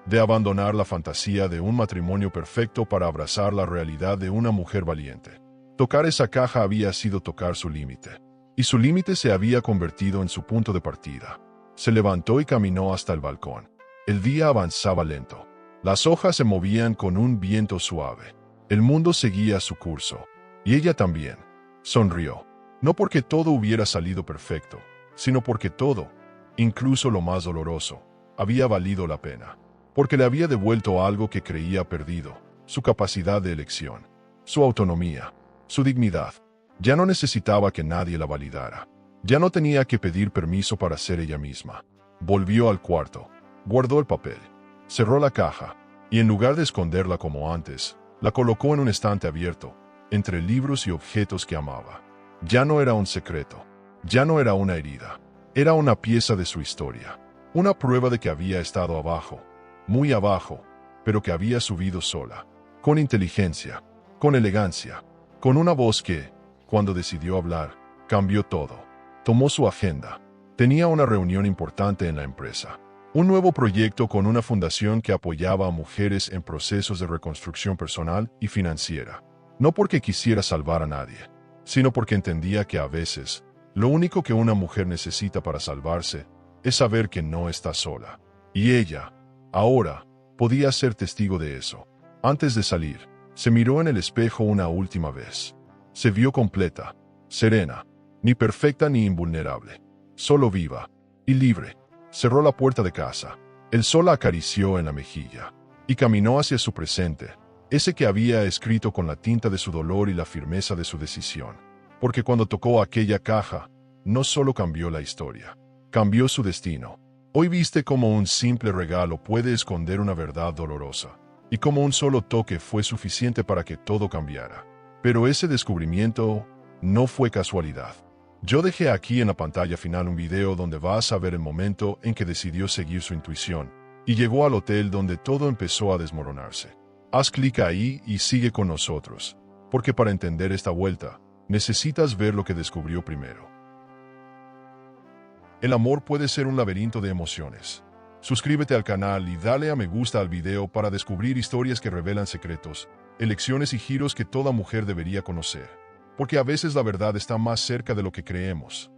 De abandonar la fantasía de un matrimonio perfecto para abrazar la realidad de una mujer valiente. Tocar esa caja había sido tocar su límite. Y su límite se había convertido en su punto de partida. Se levantó y caminó hasta el balcón. El día avanzaba lento. Las hojas se movían con un viento suave. El mundo seguía su curso. Y ella también. Sonrió. No porque todo hubiera salido perfecto, sino porque todo, incluso lo más doloroso, había valido la pena. Porque le había devuelto algo que creía perdido, su capacidad de elección, su autonomía, su dignidad. Ya no necesitaba que nadie la validara. Ya no tenía que pedir permiso para ser ella misma. Volvió al cuarto. Guardó el papel, cerró la caja, y en lugar de esconderla como antes, la colocó en un estante abierto, entre libros y objetos que amaba. Ya no era un secreto, ya no era una herida, era una pieza de su historia, una prueba de que había estado abajo, muy abajo, pero que había subido sola, con inteligencia, con elegancia, con una voz que, cuando decidió hablar, cambió todo. Tomó su agenda. Tenía una reunión importante en la empresa. Un nuevo proyecto con una fundación que apoyaba a mujeres en procesos de reconstrucción personal y financiera. No porque quisiera salvar a nadie, sino porque entendía que a veces, lo único que una mujer necesita para salvarse es saber que no está sola. Y ella, ahora, podía ser testigo de eso. Antes de salir, se miró en el espejo una última vez. Se vio completa, serena, ni perfecta ni invulnerable, solo viva y libre. Cerró la puerta de casa. El sol la acarició en la mejilla y caminó hacia su presente, ese que había escrito con la tinta de su dolor y la firmeza de su decisión. Porque cuando tocó aquella caja, no solo cambió la historia, cambió su destino. Hoy viste cómo un simple regalo puede esconder una verdad dolorosa, y cómo un solo toque fue suficiente para que todo cambiara. Pero ese descubrimiento no fue casualidad. Yo dejé aquí en la pantalla final un video donde vas a ver el momento en que decidió seguir su intuición y llegó al hotel donde todo empezó a desmoronarse. Haz clic ahí y sigue con nosotros, porque para entender esta vuelta, necesitas ver lo que descubrió primero. El amor puede ser un laberinto de emociones. Suscríbete al canal y dale a me gusta al video para descubrir historias que revelan secretos, elecciones y giros que toda mujer debería conocer. Porque a veces la verdad está más cerca de lo que creemos.